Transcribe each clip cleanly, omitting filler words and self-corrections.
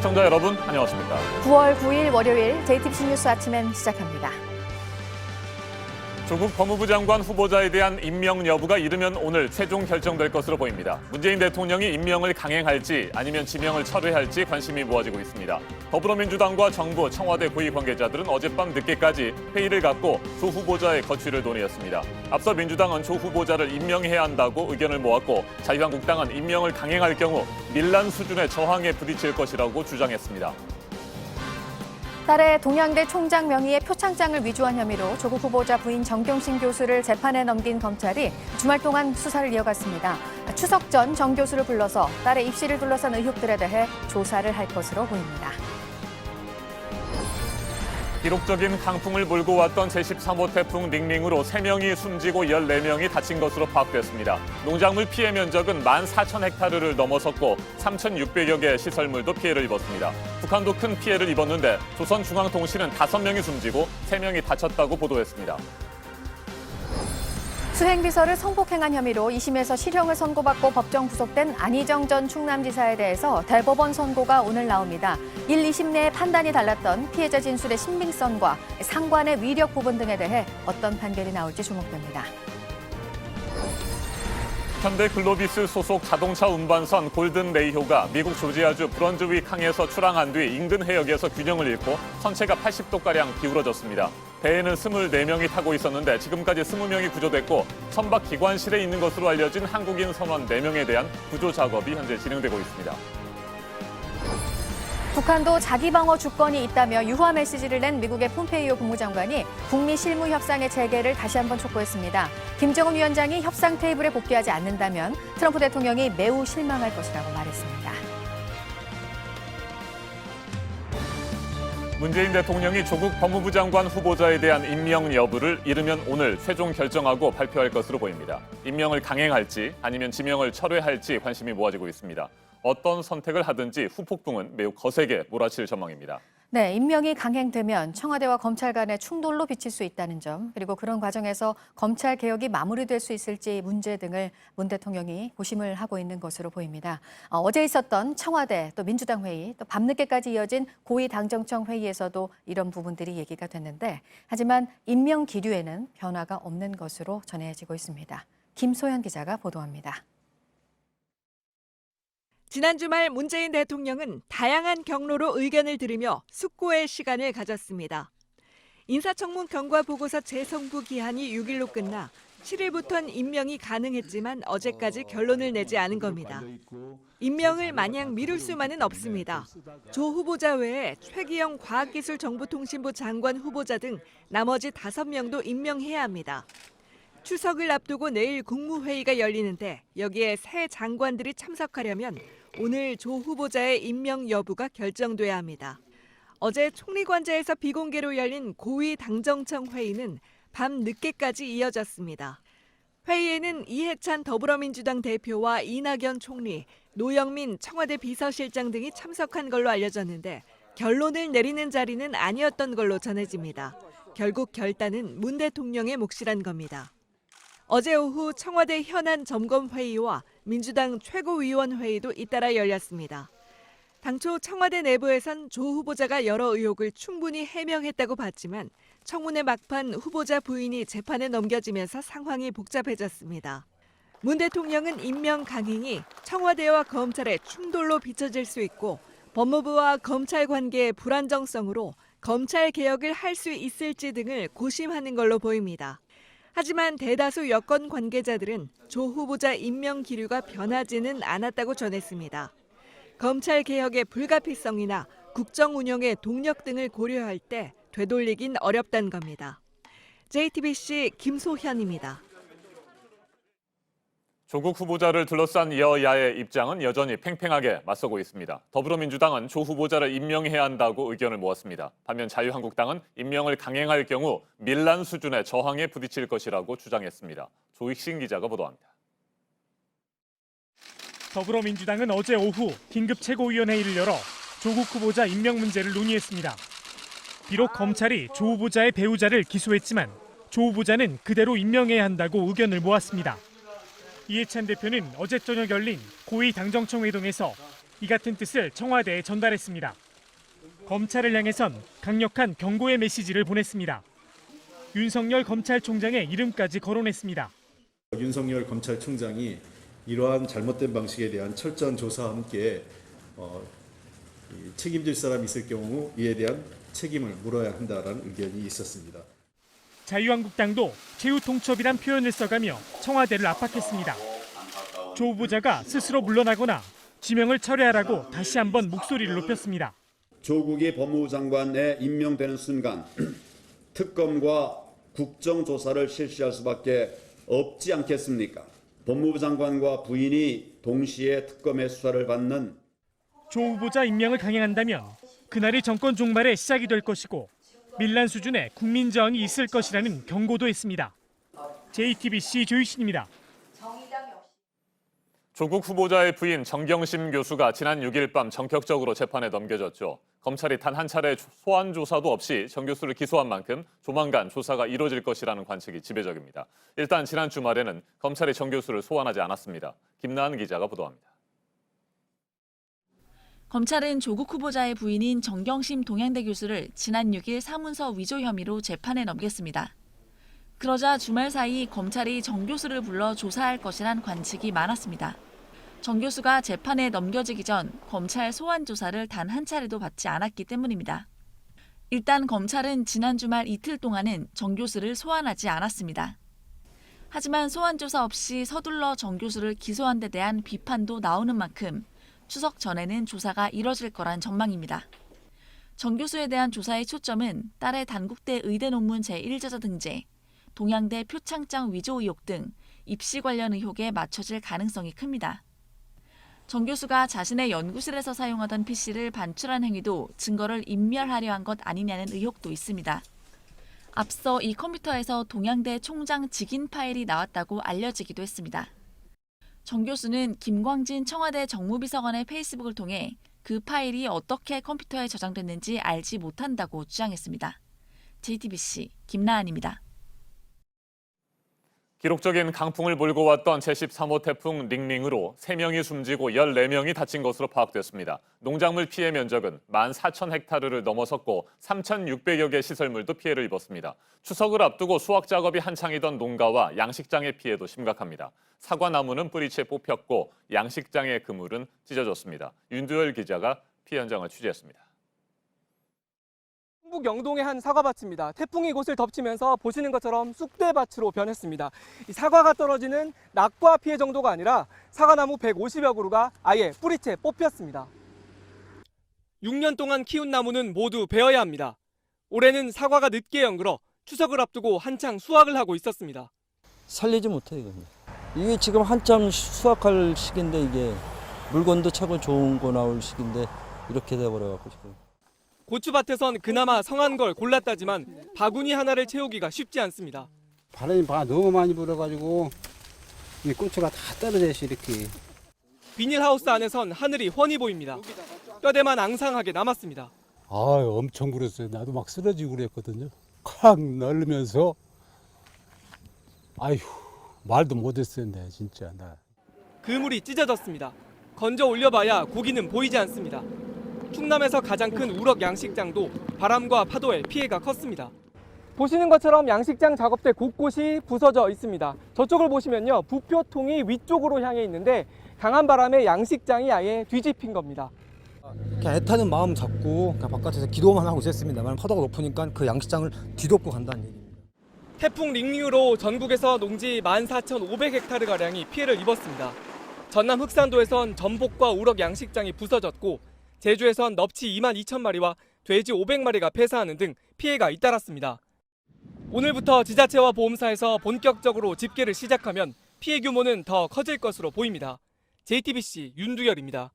시청자 여러분, 안녕하십니까. 9월 9일 월요일 JTBC 뉴스 아침엔 시작합니다. 조국 법무부 장관 후보자에 대한 임명 여부가 이르면 오늘 최종 결정될 것으로 보입니다. 문재인 대통령이 임명을 강행할지 아니면 지명을 철회할지 관심이 모아지고 있습니다. 더불어민주당과 정부, 청와대 고위 관계자들은 어젯밤 늦게까지 회의를 갖고 조 후보자의 거취를 논의했습니다. 앞서 민주당은 조 후보자를 임명해야 한다고 의견을 모았고 자유한국당은 임명을 강행할 경우 밀란 수준의 저항에 부딪힐 것이라고 주장했습니다. 딸의 동양대 총장 명의의 표창장을 위조한 혐의로 조국 후보자 부인 정경심 교수를 재판에 넘긴 검찰이 주말 동안 수사를 이어갔습니다. 추석 전 정 교수를 불러서 딸의 입시를 둘러싼 의혹들에 대해 조사를 할 것으로 보입니다. 기록적인 강풍을 몰고 왔던 제13호 태풍 닝닝으로 3명이 숨지고 14명이 다친 것으로 파악됐습니다. 농작물 피해 면적은 14,000헥타르를 넘어섰고 3,600여 개의 시설물도 피해를 입었습니다. 북한도 큰 피해를 입었는데 조선중앙통신은 5명이 숨지고 3명이 다쳤다고 보도했습니다. 수행비서를 성폭행한 혐의로 2심에서 실형을 선고받고 법정 구속된 안희정 전 충남지사에 대해서 대법원 선고가 오늘 나옵니다. 1, 2심 내에 판단이 달랐던 피해자 진술의 신빙성과 상관의 위력 부분 등에 대해 어떤 판결이 나올지 주목됩니다. 현대글로비스 소속 자동차 운반선 골든 레이호가 미국 조지아주 브런즈윅 항에서 출항한 뒤 인근 해역에서 균형을 잃고 선체가 80도가량 기울어졌습니다. 배에는 24명이 타고 있었는데 지금까지 20명이 구조됐고 선박 기관실에 있는 것으로 알려진 한국인 선원 4명에 대한 구조 작업이 현재 진행되고 있습니다. 북한도 자기 방어 주권이 있다며 유화 메시지를 낸 미국의 폼페이오 국무장관이 북미 실무 협상의 재개를 다시 한번 촉구했습니다. 김정은 위원장이 협상 테이블에 복귀하지 않는다면 트럼프 대통령이 매우 실망할 것이라고 말했습니다. 문재인 대통령이 조국 법무부 장관 후보자에 대한 임명 여부를 이르면 오늘 최종 결정하고 발표할 것으로 보입니다. 임명을 강행할지 아니면 지명을 철회할지 관심이 모아지고 있습니다. 어떤 선택을 하든지 후폭풍은 매우 거세게 몰아칠 전망입니다. 네, 임명이 강행되면 청와대와 검찰 간의 충돌로 비칠 수 있다는 점, 그리고 그런 과정에서 검찰 개혁이 마무리될 수 있을지 문제 등을 문 대통령이 고심을 하고 있는 것으로 보입니다. 어제 있었던 청와대 또 민주당 회의, 또 밤늦게까지 이어진 고위 당정청 회의에서도 이런 부분들이 얘기가 됐는데, 하지만 임명 기류에는 변화가 없는 것으로 전해지고 있습니다. 김소연 기자가 보도합니다. 지난 주말 문재인 대통령은 다양한 경로로 의견을 들으며 숙고의 시간을 가졌습니다. 인사청문 경과 보고서 재송부 기한이 6일로 끝나 7일부터는 임명이 가능했지만 어제까지 결론을 내지 않은 겁니다. 임명을 마냥 미룰 수만은 없습니다. 조 후보자 외에 최기영 과학기술정보통신부 장관 후보자 등 나머지 5명도 임명해야 합니다. 추석을 앞두고 내일 국무회의가 열리는데 여기에 새 장관들이 참석하려면 오늘 조 후보자의 임명 여부가 결정돼야 합니다. 어제 총리관저에서 비공개로 열린 고위 당정청 회의는 밤 늦게까지 이어졌습니다. 회의에는 이해찬 더불어민주당 대표와 이낙연 총리, 노영민 청와대 비서실장 등이 참석한 걸로 알려졌는데 결론을 내리는 자리는 아니었던 걸로 전해집니다. 결국 결단은 문 대통령의 몫이란 겁니다. 어제 오후 청와대 현안 점검회의와 민주당 최고위원회의도 잇따라 열렸습니다. 당초 청와대 내부에선 조 후보자가 여러 의혹을 충분히 해명했다고 봤지만 청문회 막판 후보자 부인이 재판에 넘겨지면서 상황이 복잡해졌습니다. 문 대통령은 임명 강행이 청와대와 검찰의 충돌로 비춰질 수 있고 법무부와 검찰 관계의 불안정성으로 검찰 개혁을 할 수 있을지 등을 고심하는 걸로 보입니다. 하지만 대다수 여권 관계자들은 조 후보자 임명 기류가 변하지는 않았다고 전했습니다. 검찰 개혁의 불가피성이나 국정 운영의 동력 등을 고려할 때 되돌리긴 어렵다는 겁니다. JTBC 김소현입니다. 조국 후보자를 둘러싼 여야의 입장은 여전히 팽팽하게 맞서고 있습니다. 더불어민주당은 조 후보자를 임명해야 한다고 의견을 모았습니다. 반면 자유한국당은 임명을 강행할 경우 밀란 수준의 저항에 부딪힐 것이라고 주장했습니다. 조익신 기자가 보도합니다. 더불어민주당은 어제 오후 긴급 최고위원회의를 열어 조국 후보자 임명 문제를 논의했습니다. 비록 검찰이 조 후보자의 배우자를 기소했지만 조 후보자는 그대로 임명해야 한다고 의견을 모았습니다. 이해찬 대표는 어제 저녁 열린 고위 당정청 회동에서 이 같은 뜻을 청와대에 전달했습니다. 검찰을 향해선 강력한 경고의 메시지를 보냈습니다. 윤석열 검찰총장의 이름까지 거론했습니다. 윤석열 검찰총장이 이러한 잘못된 방식에 대한 철저한 조사와 함께 책임질 사람이 있을 경우 이에 대한 책임을 물어야 한다는 의견이 있었습니다. 자유한국당도 최후 통첩이란 표현을 써가며 청와대를 압박했습니다. 조 후보자가 스스로 물러나거나 지명을 철회하라고 다시 한번 목소리를 높였습니다. 조국이 법무부 장관에 임명되는 순간 특검과 국정조사를 실시할 수밖에 없지 않겠습니까? 법무부 장관과 부인이 동시에 특검의 수사를 받는 조 후보자 임명을 강행한다면 그날이 정권 종말의 시작이 될 것이고 밀란 수준의 국민 저항이 있을 것이라는 경고도 했습니다. JTBC 조유신입니다. 조국 후보자의 부인 정경심 교수가 지난 6일 밤 전격적으로 재판에 넘겨졌죠. 검찰이 단 한 차례 소환 조사도 없이 정 교수를 기소한 만큼 조만간 조사가 이뤄질 것이라는 관측이 지배적입니다. 일단 지난 주말에는 검찰이 정 교수를 소환하지 않았습니다. 김나은 기자가 보도합니다. 검찰은 조국 후보자의 부인인 정경심 동양대 교수를 지난 6일 사문서 위조 혐의로 재판에 넘겼습니다. 그러자 주말 사이 검찰이 정 교수를 불러 조사할 것이란 관측이 많았습니다. 정 교수가 재판에 넘겨지기 전 검찰 소환 조사를 단 한 차례도 받지 않았기 때문입니다. 일단 검찰은 지난 주말 이틀 동안은 정 교수를 소환하지 않았습니다. 하지만 소환 조사 없이 서둘러 정 교수를 기소한 데 대한 비판도 나오는 만큼 추석 전에는 조사가 이뤄질 거란 전망입니다. 정 교수에 대한 조사의 초점은 딸의 단국대 의대 논문 제1저자 등재, 동양대 표창장 위조 의혹 등 입시 관련 의혹에 맞춰질 가능성이 큽니다. 정 교수가 자신의 연구실에서 사용하던 PC를 반출한 행위도 증거를 인멸하려 한 것 아니냐는 의혹도 있습니다. 앞서 이 컴퓨터에서 동양대 총장 직인 파일이 나왔다고 알려지기도 했습니다. 정 교수는 김광진 청와대 정무비서관의 페이스북을 통해 그 파일이 어떻게 컴퓨터에 저장됐는지 알지 못한다고 주장했습니다. JTBC 김나은입니다. 기록적인 강풍을 몰고 왔던 제13호 태풍 링링으로 3명이 숨지고 14명이 다친 것으로 파악됐습니다. 농작물 피해 면적은 14,000헥타르를 넘어섰고 3,600여 개 시설물도 피해를 입었습니다. 추석을 앞두고 수확 작업이 한창이던 농가와 양식장의 피해도 심각합니다. 사과나무는 뿌리채 뽑혔고 양식장의 그물은 찢어졌습니다. 윤두열 기자가 피해 현장을 취재했습니다. 충북 영동의 한 사과밭입니다. 태풍이 이곳을 덮치면서 보시는 것처럼 쑥대밭으로 변했습니다. 이 사과가 떨어지는 낙과 피해 정도가 아니라 사과나무 150여 그루가 아예 뿌리채 뽑혔습니다. 6년 동안 키운 나무는 모두 베어야 합니다. 올해는 사과가 늦게 연글어 추석을 앞두고 한창 수확을 하고 있었습니다. 살리지 못해 이거. 이게 지금 한참 수확할 시기인데 이게 물건도 차고 좋은 거 나올 시기인데 이렇게 돼버려갖고 지금. 고추밭에선 그나마 성한 걸 골랐다지만 바구니 하나를 채우기가 쉽지 않습니다. 바람이 너무 많이 불어가지고 이 고추가 다 떨어져 있어 이렇게. 비닐하우스 안에선 하늘이 훤히 보입니다. 뼈대만 앙상하게 남았습니다. 엄청 불었어요. 나도 막 쓰러지고 그랬거든요. 콱 날르면서 말도 못했어요. 진짜 나. 그물이 찢어졌습니다. 건져 올려봐야 고기는 보이지 않습니다. 충남에서 가장 큰 우럭 양식장도 바람과 파도에 피해가 컸습니다. 보시는 것처럼 양식장 작업대 곳곳이 부서져 있습니다. 저쪽을 보시면요, 부표통이 위쪽으로 향해 있는데 강한 바람에 양식장이 아예 뒤집힌 겁니다. 그냥 애타는 마음 잡고 그냥 바깥에서 기도만 하고 있었습니다만 파도가 높으니까 그 양식장을 뒤덮고 간다는 얘기입니다. 태풍 링류로 전국에서 농지 14,500헥타르가량이 피해를 입었습니다. 전남 흑산도에선 전복과 우럭 양식장이 부서졌고 제주에선 넙치 22,000마리와 돼지 500마리가 폐사하는 등 피해가 잇따랐습니다. 오늘부터 지자체와 보험사에서 본격적으로 집계를 시작하면 피해 규모는 더 커질 것으로 보입니다. JTBC 윤두열입니다.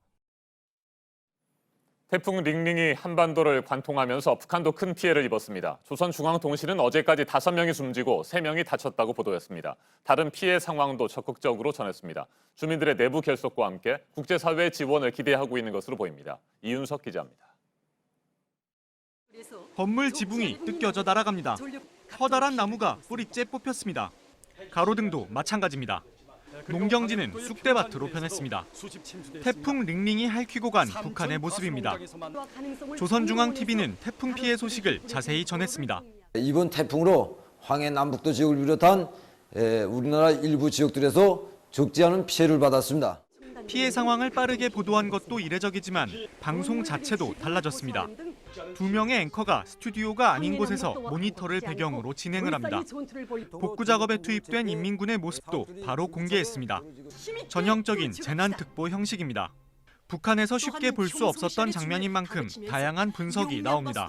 태풍 링링이 한반도를 관통하면서 북한도 큰 피해를 입었습니다. 조선중앙통신은 어제까지 5명이 숨지고 3명이 다쳤다고 보도했습니다. 다른 피해 상황도 적극적으로 전했습니다. 주민들의 내부 결속과 함께 국제사회의 지원을 기대하고 있는 것으로 보입니다. 이윤석 기자입니다. 건물 지붕이 뜯겨져 날아갑니다. 커다란 나무가 뿌리째 뽑혔습니다. 가로등도 마찬가지입니다. 농경지는 쑥대밭으로 변했습니다. 태풍 링링이 핥히고 간 북한의 모습입니다. 조선중앙TV는 태풍 피해 소식을 자세히 전했습니다. 이번 태풍으로 황해 남북도 지역을 비롯한 우리나라 일부 지역들에서 적지 않은 피해를 받았습니다. 피해 상황을 빠르게 보도한 것도 이례적이지만 방송 자체도 달라졌습니다. 2명의 앵커가 스튜디오가 아닌 곳에서 모니터를 배경으로 진행을 합니다. 복구 작업에 투입된 인민군의 모습도 바로 공개했습니다. 전형적인 재난특보 형식입니다. 북한에서 쉽게 볼 수 없었던 장면인 만큼 다양한 분석이 나옵니다.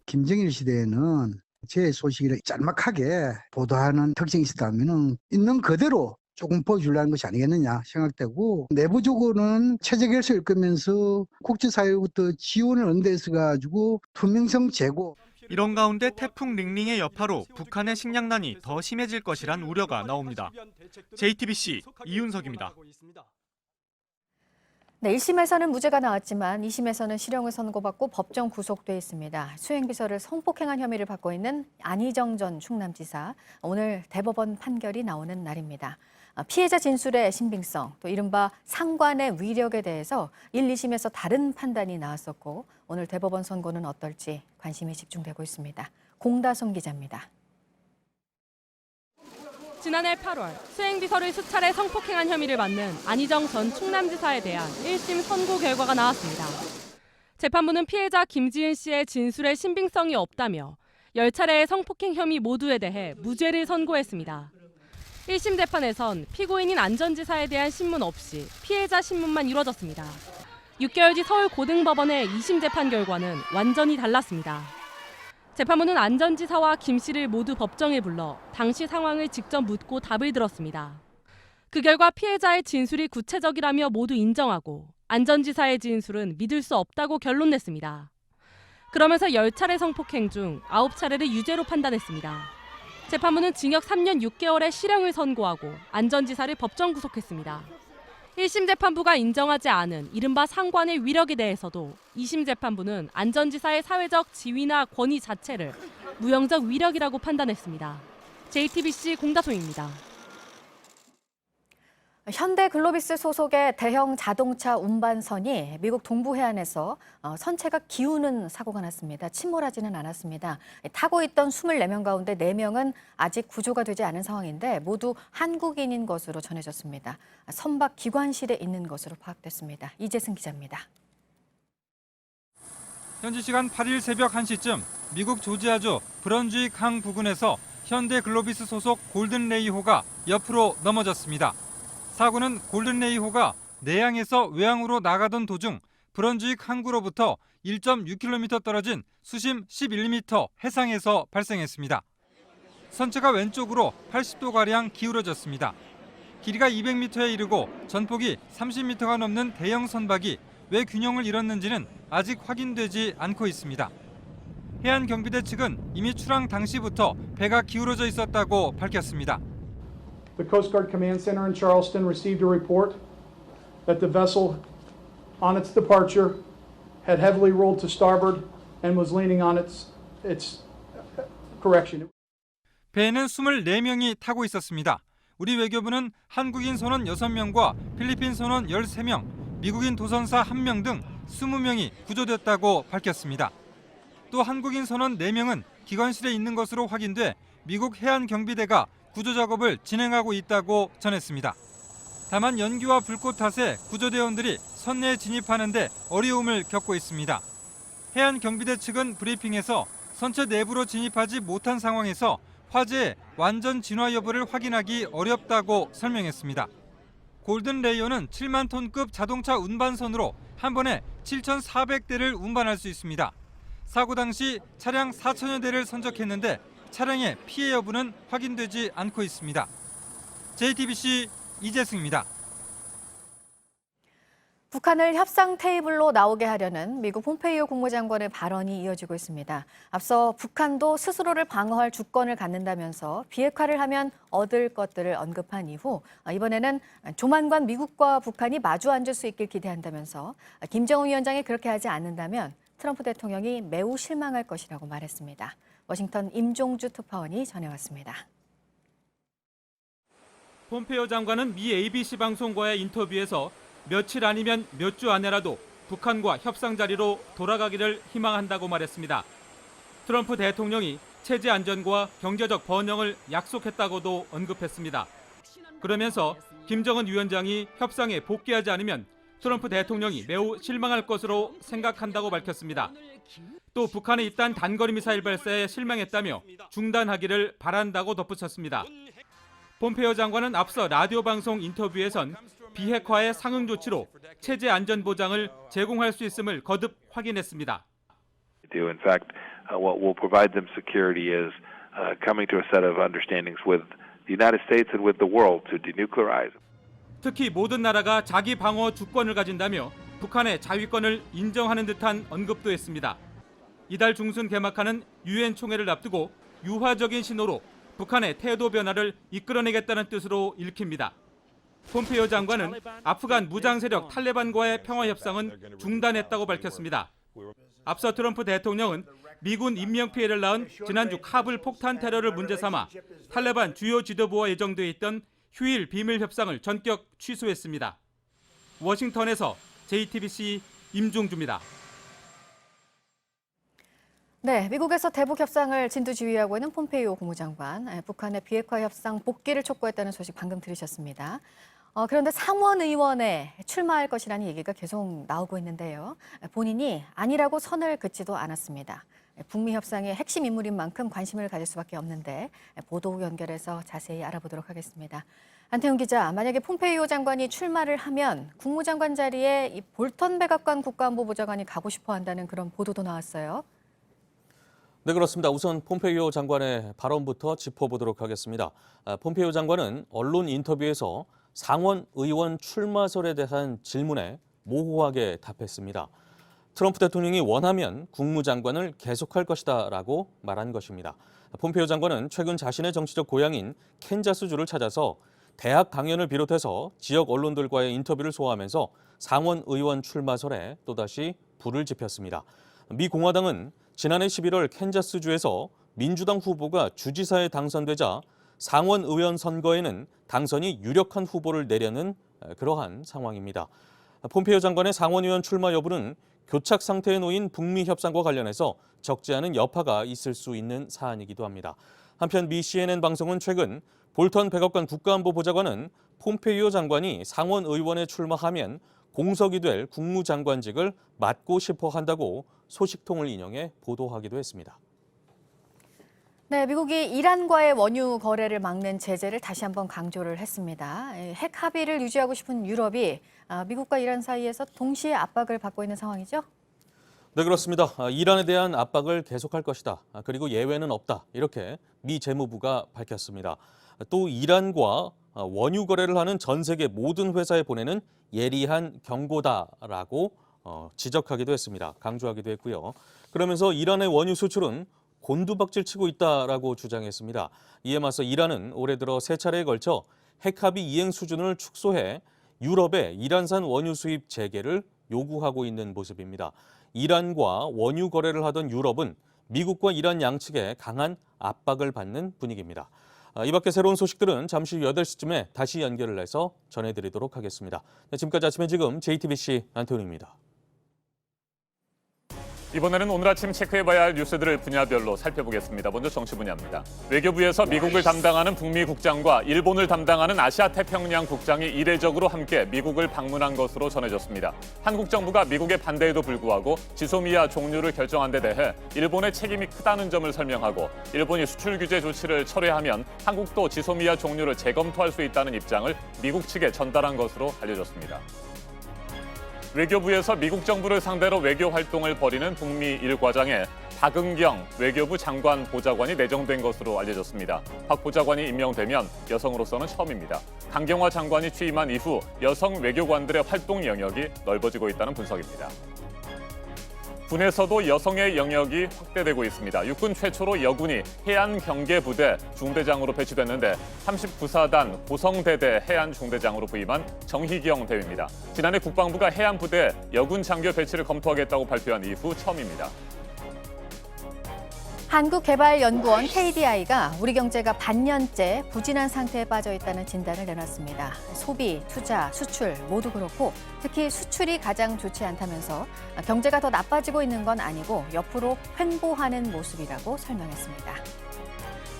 김정일 시대에는 제 소식을 짤막하게 보도하는 특징이 있었다면 있는 그대로 조금 보여주려는 것이 아니겠느냐 생각되고, 내부적으로는 체제 결석을 끄면서 국제사회부터 지원을 언대해서 가지고 투명성 제고. 이런 가운데 태풍 링링의 여파로 북한의 식량난이 더 심해질 것이란 우려가 나옵니다. JTBC 이윤석입니다. 네, 1심에서는 무죄가 나왔지만 2심에서는 실형을 선고받고 법정 구속돼 있습니다. 수행비서를 성폭행한 혐의를 받고 있는 안희정 전 충남지사. 오늘 대법원 판결이 나오는 날입니다. 피해자 진술의 신빙성, 또 이른바 상관의 위력에 대해서 1, 2심에서 다른 판단이 나왔었고 오늘 대법원 선고는 어떨지 관심이 집중되고 있습니다. 공다솜 기자입니다. 지난해 8월 수행비서를 수차례 성폭행한 혐의를 받는 안희정 전 충남지사에 대한 1심 선고 결과가 나왔습니다. 재판부는 피해자 김지은 씨의 진술의 신빙성이 없다며 10차례의 성폭행 혐의 모두에 대해 무죄를 선고했습니다. 1심 재판에선 피고인인 안 전 지사에 대한 신문 없이 피해자 신문만 이뤄졌습니다. 6개월 뒤 서울고등법원의 2심 재판 결과는 완전히 달랐습니다. 재판부는 안 전 지사와 김 씨를 모두 법정에 불러 당시 상황을 직접 묻고 답을 들었습니다. 그 결과 피해자의 진술이 구체적이라며 모두 인정하고 안 전 지사의 진술은 믿을 수 없다고 결론냈습니다. 그러면서 10차례 성폭행 중 9차례를 유죄로 판단했습니다. 재판부는 징역 3년 6개월의 실형을 선고하고 안 전 지사를 법정 구속했습니다. 1심 재판부가 인정하지 않은 이른바 상관의 위력에 대해서도 2심 재판부는 안 전 지사의 사회적 지위나 권위 자체를 무형적 위력이라고 판단했습니다. JTBC 공다솜입니다. 현대글로비스 소속의 대형 자동차 운반선이 미국 동부 해안에서 선체가 기우는 사고가 났습니다. 침몰하지는 않았습니다. 타고 있던 24명 가운데 4명은 아직 구조가 되지 않은 상황인데 모두 한국인인 것으로 전해졌습니다. 선박 기관실에 있는 것으로 파악됐습니다. 이재승 기자입니다. 현지 시간 8일 새벽 1시쯤 미국 조지아주 브런즈윅 항 부근에서 현대글로비스 소속 골든레이호가 옆으로 넘어졌습니다. 사고는 골든레이호가 내항에서 외항으로 나가던 도중 브런즈윅 항구로부터 1.6km 떨어진 수심 11m 해상에서 발생했습니다. 선체가 왼쪽으로 80도가량 기울어졌습니다. 길이가 200m에 이르고 전폭이 30m가 넘는 대형 선박이 왜 균형을 잃었는지는 아직 확인되지 않고 있습니다. 해안경비대 측은 이미 출항 당시부터 배가 기울어져 있었다고 밝혔습니다. The Coast Guard Command Center in Charleston received a report that the vessel on its departure had heavily rolled to starboard and was leaning on its correction. 배에는 24명이 타고 있었습니다. 우리 외교부는 한국인 선원 6명과 필리핀 선원 13명, 미국인 도선사 1명 등 20명이 구조됐다고 밝혔습니다. 또 한국인 선원 4명은 기관실에 있는 것으로 확인돼 미국 해안경비대가 구조 작업을 진행하고 있다고 전했습니다. 다만 연기와 불꽃 탓에 구조대원들이 선내에 진입하는 데 어려움을 겪고 있습니다. 해안경비대 측은 브리핑에서 선체 내부로 진입하지 못한 상황에서 화재의 완전 진화 여부를 확인하기 어렵다고 설명했습니다. 골든레이어는 7만 톤급 자동차 운반선으로 한 번에 7,400대를 운반할 수 있습니다. 사고 당시 차량 4천여 대를 선적했는데 차량의 피해 여부는 확인되지 않고 있습니다. JTBC 이재승입니다. 북한을 협상 테이블로 나오게 하려는 미국 폼페이오 국무장관의 발언이 이어지고 있습니다. 앞서 북한도 스스로를 방어할 주권을 갖는다면서 비핵화를 하면 얻을 것들을 언급한 이후 이번에는 조만간 미국과 북한이 마주 앉을 수 있길 기대한다면서 김정은 위원장이 그렇게 하지 않는다면 트럼프 대통령이 매우 실망할 것이라고 말했습니다. 워싱턴 임종주 특파원이 전해왔습니다. 폼페이오 장관은 미 ABC 방송과의 인터뷰에서 며칠 아니면 몇 주 안에라도 북한과 협상 자리로 돌아가기를 희망한다고 말했습니다. 트럼프 대통령이 체제 안전과 경제적 번영을 약속했다고도 언급했습니다. 그러면서 김정은 위원장이 협상에 복귀하지 않으면 트럼프 대통령이 매우 실망할 것으로 생각한다고 밝혔습니다. 또 북한의 잇단 단거리 미사일 발사에 실망했다며 중단하기를 바란다고 덧붙였습니다. 폼페이오 장관은 앞서 라디오 방송 인터뷰에선 비핵화의 상응 조치로 체제 안전 보장을 제공할 수 있음을 거듭 확인했습니다. In fact, what will provide them security is coming to a set of understandings with the United States and with the world to denuclearize. 특히 모든 나라가 자기 방어 주권을 가진다며 북한의 자위권을 인정하는 듯한 언급도 했습니다. 이달 중순 개막하는 유엔 총회를 앞두고 유화적인 신호로 북한의 태도 변화를 이끌어내겠다는 뜻으로 읽힙니다. 폼페이오 장관은 아프간 무장 세력 탈레반과의 평화 협상은 중단했다고 밝혔습니다. 앞서 트럼프 대통령은 미군 인명 피해를 낳은 지난주 카불 폭탄 테러를 문제 삼아 탈레반 주요 지도부와 예정돼 있던 휴일 비밀 협상을 전격 취소했습니다. 워싱턴에서 JTBC 임종주입니다. 네, 미국에서 대북 협상을 진두지휘하고 있는 폼페이오 국무장관, 북한의 비핵화 협상 복귀를 촉구했다는 소식 방금 들으셨습니다. 그런데 상원의원에 출마할 것이라는 얘기가 계속 나오고 있는데요. 본인이 아니라고 선을 긋지도 않았습니다. 북미 협상의 핵심 인물인 만큼 관심을 가질 수밖에 없는데 보도 연결해서 자세히 알아보도록 하겠습니다. 안태훈 기자, 만약에 폼페이오 장관이 출마를 하면 국무장관 자리에 이 볼턴 백악관 국가안보보좌관이 가고 싶어 한다는 그런 보도도 나왔어요. 네, 그렇습니다. 우선 폼페이오 장관의 발언부터 짚어보도록 하겠습니다. 폼페이오 장관은 언론 인터뷰에서 상원 의원 출마설에 대한 질문에 모호하게 답했습니다. 트럼프 대통령이 원하면 국무장관을 계속할 것이다라고 말한 것입니다. 폼페이오 장관은 최근 자신의 정치적 고향인 캔자스주를 찾아서 대학 강연을 비롯해서 지역 언론들과의 인터뷰를 소화하면서 상원 의원 출마설에 또다시 불을 지폈습니다. 미 공화당은 지난해 11월 캔자스주에서 민주당 후보가 주지사에 당선되자 상원 의원 선거에는 당선이 유력한 후보를 내려는 그러한 상황입니다. 폼페이오 장관의 상원 의원 출마 여부는 교착 상태에 놓인 북미 협상과 관련해서 적지 않은 여파가 있을 수 있는 사안이기도 합니다. 한편 미 CNN 방송은 최근 볼턴 백악관 국가안보보좌관은 폼페이오 장관이 상원 의원에 출마하면 공석이 될 국무장관직을 맡고 싶어 한다고 소식통을 인용해 보도하기도 했습니다. 네, 미국이 이란과의 원유 거래를 막는 제재를 다시 한번 강조를 했습니다. 핵 합의를 유지하고 싶은 유럽이 미국과 이란 사이에서 동시에 압박을 받고 있는 상황이죠? 네, 그렇습니다. 이란에 대한 압박을 계속할 것이다. 그리고 예외는 없다. 이렇게 미 재무부가 밝혔습니다. 또 이란과 원유 거래를 하는 전 세계 모든 회사에 보내는 예리한 경고다라고 지적하기도 했습니다. 강조하기도 했고요. 그러면서 이란의 원유 수출은 곤두박질 치고 있다라고 주장했습니다. 이에 맞서 이란은 올해 들어 세 차례에 걸쳐 핵합의 이행 수준을 축소해 유럽의 이란산 원유 수입 재개를 요구하고 있는 모습입니다. 이란과 원유 거래를 하던 유럽은 미국과 이란 양측에 강한 압박을 받는 분위기입니다. 이 밖에 새로운 소식들은 잠시 후 8시쯤에 다시 연결을 해서 전해드리도록 하겠습니다. 지금까지 아침에 지금 JTBC 안태훈입니다. 이번에는 오늘 아침 체크해봐야 할 뉴스들을 분야별로 살펴보겠습니다. 먼저 정치 분야입니다. 외교부에서 미국을 담당하는 북미 국장과 일본을 담당하는 아시아 태평양 국장이 이례적으로 함께 미국을 방문한 것으로 전해졌습니다. 한국 정부가 미국의 반대에도 불구하고 지소미아 종료를 결정한 데 대해 일본의 책임이 크다는 점을 설명하고 일본이 수출 규제 조치를 철회하면 한국도 지소미아 종료를 재검토할 수 있다는 입장을 미국 측에 전달한 것으로 알려졌습니다. 외교부에서 미국 정부를 상대로 외교 활동을 벌이는 북미 1과장에 박은경 외교부 장관 보좌관이 내정된 것으로 알려졌습니다. 박 보좌관이 임명되면 여성으로서는 처음입니다. 강경화 장관이 취임한 이후 여성 외교관들의 활동 영역이 넓어지고 있다는 분석입니다. 군에서도 여성의 영역이 확대되고 있습니다. 육군 최초로 여군이 해안경계부대 중대장으로 배치됐는데 39사단 고성대대 해안중대장으로 부임한 정희경 대위입니다. 지난해 국방부가 해안부대 여군 장교 배치를 검토하겠다고 발표한 이후 처음입니다. 한국개발연구원 KDI가 우리 경제가 반년째 부진한 상태에 빠져 있다는 진단을 내놨습니다. 소비, 투자, 수출 모두 그렇고 특히 수출이 가장 좋지 않다면서 경제가 더 나빠지고 있는 건 아니고 옆으로 횡보하는 모습이라고 설명했습니다.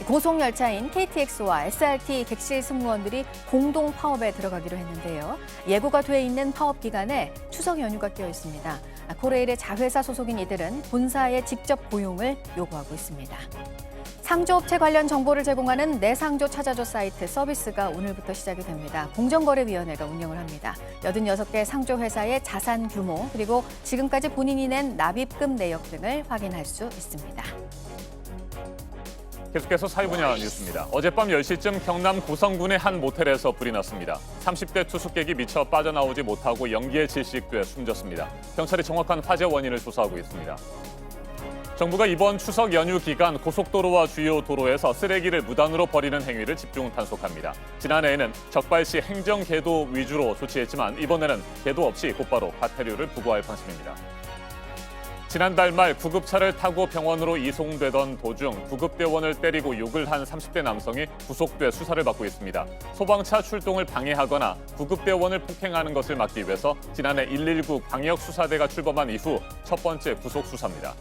고속열차인 KTX와 SRT 객실 승무원들이 공동 파업에 들어가기로 했는데요. 예고가 돼 있는 파업 기간에 추석 연휴가 끼어 있습니다. 코레일의 자회사 소속인 이들은 본사의 직접 고용을 요구하고 있습니다. 상조업체 관련 정보를 제공하는 내상조 찾아줘 사이트 서비스가 오늘부터 시작이 됩니다. 공정거래위원회가 운영을 합니다. 86개 상조회사의 자산 규모 그리고 지금까지 본인이 낸 납입금 내역 등을 확인할 수 있습니다. 계속해서 사회 분야 뉴스입니다. 어젯밤 10시쯤 경남 고성군의 한 모텔에서 불이 났습니다. 30대 투숙객이 미처 빠져나오지 못하고 연기에 질식돼 숨졌습니다. 경찰이 정확한 화재 원인을 조사하고 있습니다. 정부가 이번 추석 연휴 기간 고속도로와 주요 도로에서 쓰레기를 무단으로 버리는 행위를 집중 단속합니다. 지난해에는 적발시 행정 계도 위주로 조치했지만 이번에는 계도 없이 곧바로 과태료를 부과할 방침입니다. 지난달 말 구급차를 타고 병원으로 이송되던 도중 구급대원을 때리고 욕을 한 30대 남성이 구속돼 수사를 받고 있습니다. 소방차 출동을 방해하거나 구급대원을 폭행하는 것을 막기 위해서 지난해 119 광역수사대가 출범한 이후 첫 번째 구속 수사입니다.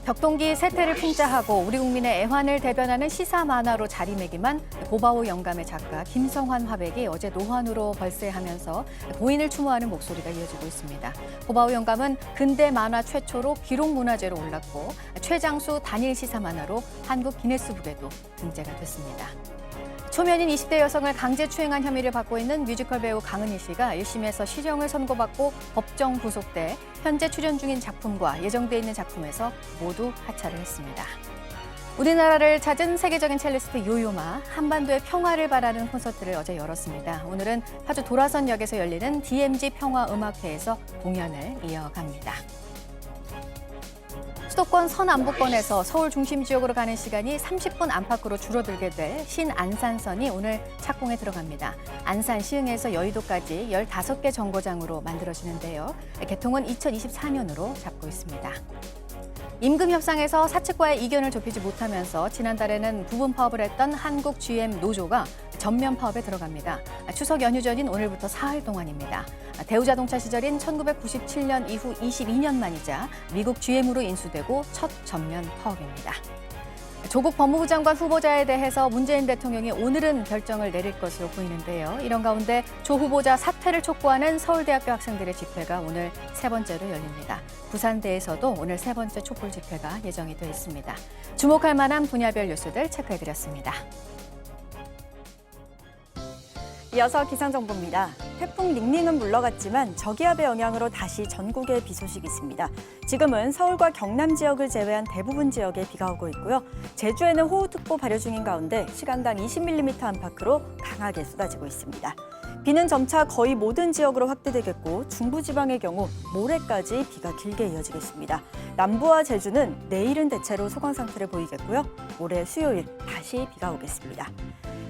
벽동기 세태를 풍자하고 우리 국민의 애환을 대변하는 시사 만화로 자리매김한 고바오 영감의 작가 김성환 화백이 어제 노환으로 벌세하면서 고인을 추모하는 목소리가 이어지고 있습니다. 고바오 영감은 근대 만화 최초로 기록문화재로 올랐고 최장수 단일 시사 만화로 한국 기네스북에도 등재가 됐습니다. 초면인 20대 여성을 강제추행한 혐의를 받고 있는 뮤지컬 배우 강은희 씨가 1심에서 실형을 선고받고 법정 구속돼 현재 출연 중인 작품과 예정돼 있는 작품에서 모두 하차를 했습니다. 우리나라를 찾은 세계적인 첼리스트 요요마, 한반도의 평화를 바라는 콘서트를 어제 열었습니다. 오늘은 파주 도라선역에서 열리는 DMZ 평화음악회에서 공연을 이어갑니다. 수도권 서남부권에서 서울 중심 지역으로 가는 시간이 30분 안팎으로 줄어들게 될 신안산선이 오늘 착공에 들어갑니다. 안산 시흥에서 여의도까지 15개 정거장으로 만들어지는데요. 개통은 2024년으로 잡고 있습니다. 임금 협상에서 사측과의 이견을 좁히지 못하면서 지난달에는 부분 파업을 했던 한국 GM 노조가 전면 파업에 들어갑니다. 추석 연휴 전인 오늘부터 사흘 동안입니다. 대우자동차 시절인 1997년 이후 22년 만이자 미국 GM으로 인수되고 첫 전면 파업입니다. 조국 법무부 장관 후보자에 대해서 문재인 대통령이 오늘은 결정을 내릴 것으로 보이는데요. 이런 가운데 조 후보자 사퇴를 촉구하는 서울대학교 학생들의 집회가 오늘 세 번째로 열립니다. 부산대에서도 오늘 세 번째 촛불 집회가 예정이 되어 있습니다. 주목할 만한 분야별 뉴스들 체크해드렸습니다. 이어서 기상정보입니다. 태풍 닝닝은 물러갔지만 저기압의 영향으로 다시 전국에 비 소식이 있습니다. 지금은 서울과 경남 지역을 제외한 대부분 지역에 비가 오고 있고요. 제주에는 호우특보 발효 중인 가운데 시간당 20mm 안팎으로 강하게 쏟아지고 있습니다. 비는 점차 거의 모든 지역으로 확대되겠고 중부지방의 경우 모레까지 비가 길게 이어지겠습니다. 남부와 제주는 내일은 대체로 소강 상태를 보이겠고요. 모레 수요일 다시 비가 오겠습니다.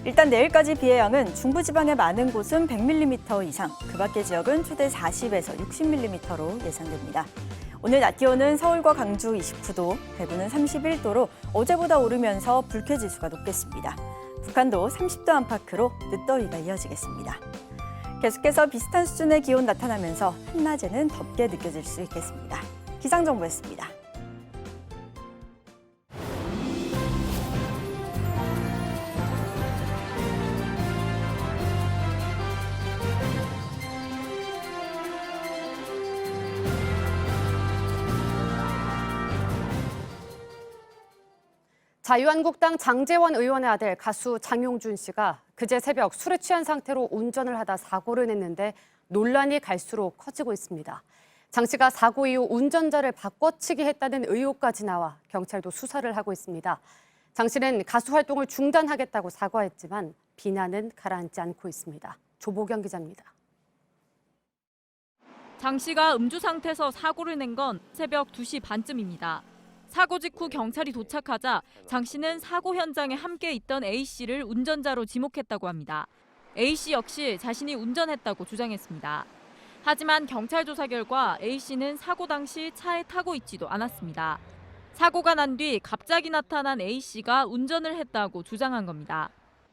일단 내일까지 비의 양은 중부지방의 많은 곳은 100mm 이상, 그 밖의 지역은 최대 40에서 60mm로 예상됩니다. 오늘 낮 기온은 서울과 강주 29도, 대구는 31도로 어제보다 오르면서 불쾌지수가 높겠습니다. 북한도 30도 안팎으로 늦더위가 이어지겠습니다. 계속해서 비슷한 수준의 기온 나타나면서 한낮에는 덥게 느껴질 수 있겠습니다. 기상정보였습니다. 자유한국당 장제원 의원의 아들 가수 장용준 씨가 그제 새벽 술에 취한 상태로 운전을 하다 사고를 냈는데 논란이 갈수록 커지고 있습니다. 장 씨가 사고 이후 운전자를 바꿔치기 했다는 의혹까지 나와 경찰도 수사를 하고 있습니다. 장 씨는 가수 활동을 중단하겠다고 사과했지만 비난은 가라앉지 않고 있습니다. 조보경 기자입니다. 장 씨가 음주 상태에서 사고를 낸 건 새벽 2시 반쯤입니다. 사고 직후 경찰이 도착하자 장 씨는 사고 현장에 함께 있던 A 씨를 운전자로 지목했다고 합니다. A 씨 역시 자신이 운전했다고 주장했습니다. 하지만 경찰 조사 결과 A 씨는 사고 당시 차에 타고 있지도 않았습니다. 사고가 난 뒤 갑자기 나타난 A씨가 운전을 했다고 주장한 겁니다.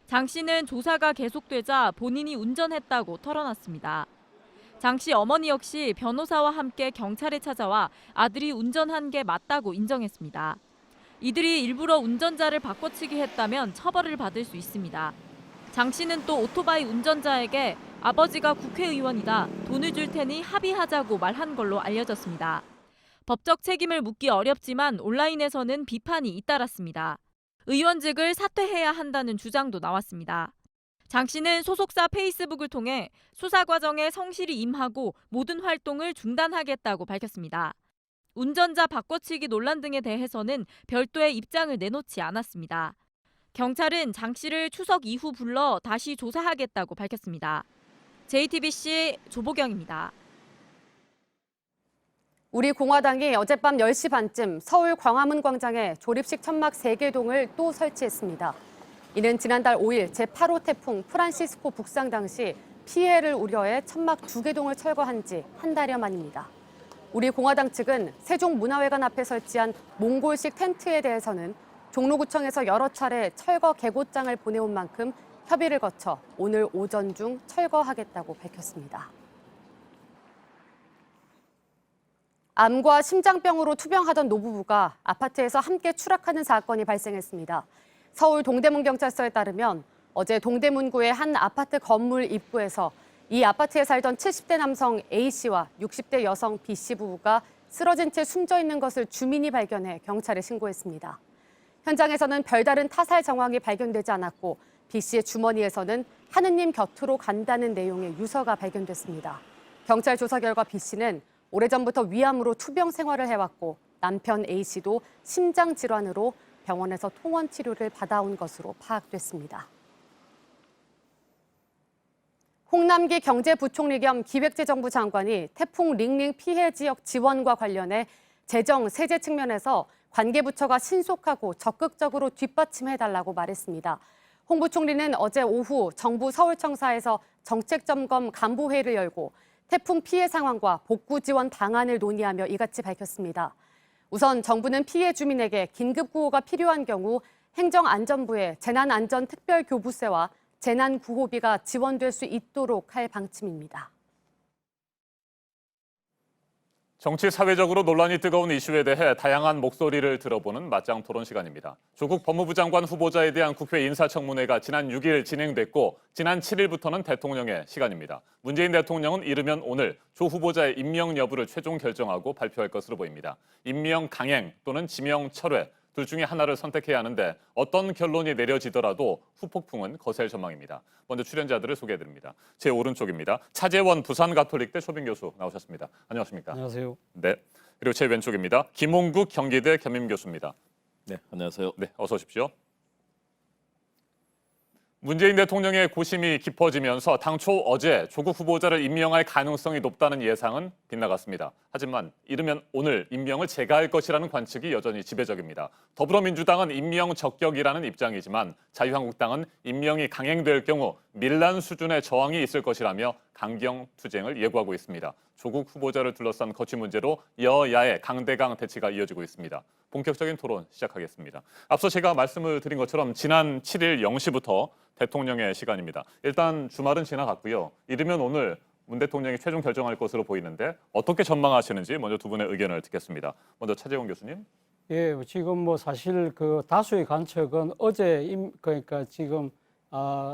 장 씨는 조사가 계속되자 본인이 운전했다고 털어놨습니다. 장 씨 어머니 역시 변호사와 함께 경찰에 찾아와 아들이 운전한 게 맞다고 인정했습니다. 이들이 일부러 운전자를 바꿔치기 했다면 처벌을 받을 수 있습니다. 장 씨는 또 오토바이 운전자에게 아버지가 국회의원이다, 돈을 줄 테니 합의하자고 말한 걸로 알려졌습니다. 법적 책임을 묻기 어렵지만 온라인에서는 비판이 잇따랐습니다. 의원직을 사퇴해야 한다는 주장도 나왔습니다. 장 씨는 소속사 페이스북을 통해 수사 과정에 성실히 임하고 모든 활동을 중단하겠다고 밝혔습니다. 운전자 바꿔치기 논란 등에 대해서는 별도의 입장을 내놓지 않았습니다. 경찰은 장 씨를 추석 이후 불러 다시 조사하겠다고 밝혔습니다. JTBC 조보경입니다. 우리 공화당이 어젯밤 10시 반쯤 서울 광화문 광장에 조립식 천막 3개동을 또 설치했습니다. 이는 지난달 5일 제8호 태풍 프란시스코 북상 당시 피해를 우려해 천막 2개동을 철거한 지 한 달여 만입니다. 우리 공화당 측은 세종문화회관 앞에 설치한 몽골식 텐트에 대해서는 종로구청에서 여러 차례 철거 계고장을 보내온 만큼 협의를 거쳐 오늘 오전 중 철거하겠다고 밝혔습니다. 암과 심장병으로 투병하던 노부부가 아파트에서 함께 추락하는 사건이 발생했습니다. 서울 동대문경찰서에 따르면 어제 동대문구의 한 아파트 건물 입구에서 이 아파트에 살던 70대 남성 A씨와 60대 여성 B씨 부부가 쓰러진 채 숨져 있는 것을 주민이 발견해 경찰에 신고했습니다. 현장에서는 별다른 타살 정황이 발견되지 않았고 B씨의 주머니에서는 하느님 곁으로 간다는 내용의 유서가 발견됐습니다. 경찰 조사 결과 B씨는 오래전부터 위암으로 투병 생활을 해왔고 남편 A씨도 심장 질환으로 병원에서 통원 치료를 받아온 것으로 파악됐습니다. 홍남기 경제부총리 겸 기획재정부 장관이 태풍 링링 피해 지역 지원과 관련해 재정, 세제 측면에서 관계부처가 신속하고 적극적으로 뒷받침해달라고 말했습니다. 홍 부총리는 어제 오후 정부 서울청사에서 정책점검 간부회의를 열고 태풍 피해 상황과 복구 지원 방안을 논의하며 이같이 밝혔습니다. 우선 정부는 피해 주민에게 긴급구호가 필요한 경우 행정안전부의 재난안전특별교부세와 재난구호비가 지원될 수 있도록 할 방침입니다. 정치 사회적으로 논란이 뜨거운 이슈에 대해 다양한 목소리를 들어보는 맞짱 토론 시간입니다. 조국 법무부 장관 후보자에 대한 국회 인사청문회가 지난 6일 진행됐고 지난 7일부터는 대통령의 시간입니다. 문재인 대통령은 이르면 오늘 조 후보자의 임명 여부를 최종 결정하고 발표할 것으로 보입니다. 임명 강행 또는 지명 철회 둘 중에 하나를 선택해야 하는데 어떤 결론이 내려지더라도 후폭풍은 거셀 전망입니다. 먼저 출연자들을 소개해드립니다. 제 오른쪽입니다. 차재원 부산가톨릭대 초빙 교수 나오셨습니다. 안녕하십니까? 안녕하세요. 네. 그리고 제 왼쪽입니다. 김홍국 경기대 겸임 교수입니다. 네, 안녕하세요. 네, 어서 오십시오. 문재인 대통령의 고심이 깊어지면서 당초 어제 조국 후보자를 임명할 가능성이 높다는 예상은 빗나갔습니다. 하지만 이르면 오늘 임명을 제거할 것이라는 관측이 여전히 지배적입니다. 더불어민주당은 임명 적격이라는 입장이지만 자유한국당은 임명이 강행될 경우 밀란 수준의 저항이 있을 것이라며 강경 투쟁을 예고하고 있습니다. 조국 후보자를 둘러싼 거취 문제로 여야의 강대강 대치가 이어지고 있습니다. 본격적인 토론 시작하겠습니다. 앞서 제가 말씀을 드린 것처럼 지난 7일 0시부터 대통령의 시간입니다. 일단 주말은 지나갔고요. 이르면 오늘 문 대통령이 최종 결정할 것으로 보이는데 어떻게 전망하시는지 먼저 두 분의 의견을 듣겠습니다. 먼저 차재원 교수님. 예, 지금 뭐 사실 그 다수의 관측은 어제 그러니까 지금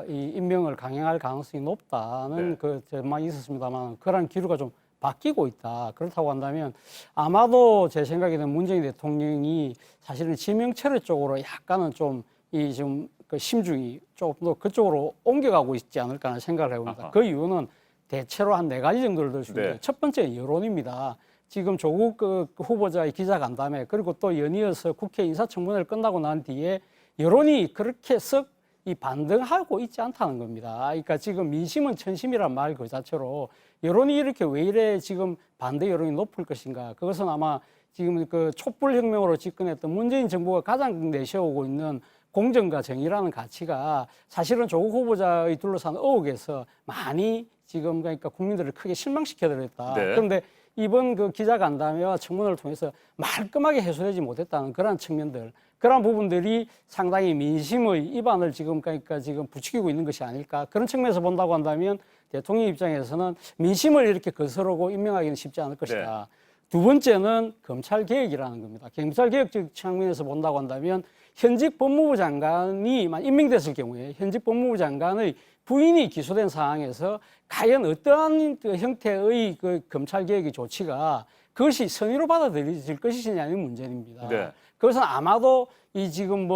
이 임명을 강행할 가능성이 높다는 그 전망이 있었습니다만 그런 기류가 좀 바뀌고 있다. 그렇다고 한다면 아마도 제 생각에는 문재인 대통령이 사실은 지명 철회 쪽으로 약간은 좀 이 좀 그 심중이 조금 더 그쪽으로 옮겨가고 있지 않을까 하는 생각을 해봅니다. 아하. 그 이유는 대체로 한 4가지 정도를 들 수 있는데 첫 번째 여론입니다. 지금 조국 그 후보자의 기자간담회 그리고 또 연이어서 국회 인사청문회를 끝나고 난 뒤에 여론이 그렇게 썩 이 반등하고 있지 않다는 겁니다. 그러니까 지금 민심은 천심이란 말 그 자체로 여론이 이렇게 왜 이래 지금 반대 여론이 높을 것인가. 그것은 아마 지금 그 촛불혁명으로 집권했던 문재인 정부가 가장 내세우고 있는 공정과 정의라는 가치가 사실은 조국 후보자의 둘러싼 의혹에서 많이 지금 그러니까 국민들을 크게 실망시켜드렸다. 그런데 이번 그 기자간담회와 청문회를 통해서 말끔하게 해소되지 못했다는 그런 측면들, 그런 부분들이 상당히 민심의 입안을 지금 그러니까 지금 부추기고 있는 것이 아닐까, 그런 측면에서 본다고 한다면 대통령 입장에서는 민심을 이렇게 거스르고 임명하기는 쉽지 않을 것이다. 두 번째는 검찰 개혁이라는 겁니다. 검찰 개혁적 측면에서 본다고 한다면 현직 법무부 장관이 임명됐을 경우에 현직 법무부 장관의 부인이 기소된 상황에서 과연 어떠한 그 형태의 그 검찰 개혁의 조치가 그것이 선의로 받아들여질 것이냐는 문제입니다. 네. 그것은 아마도 이 지금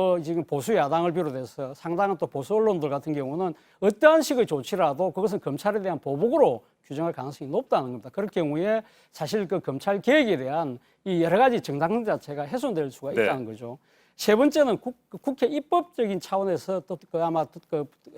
보수 야당을 비롯해서 상당한 또 보수 언론들 같은 경우는 어떠한 식의 조치라도 그것은 검찰에 대한 보복으로 규정할 가능성이 높다는 겁니다. 그럴 경우에 사실 그 검찰 개혁에 대한 이 여러 가지 정당성 자체가 훼손될 수가 있다는 거죠. 세 번째는 국회 입법적인 차원에서 또 아마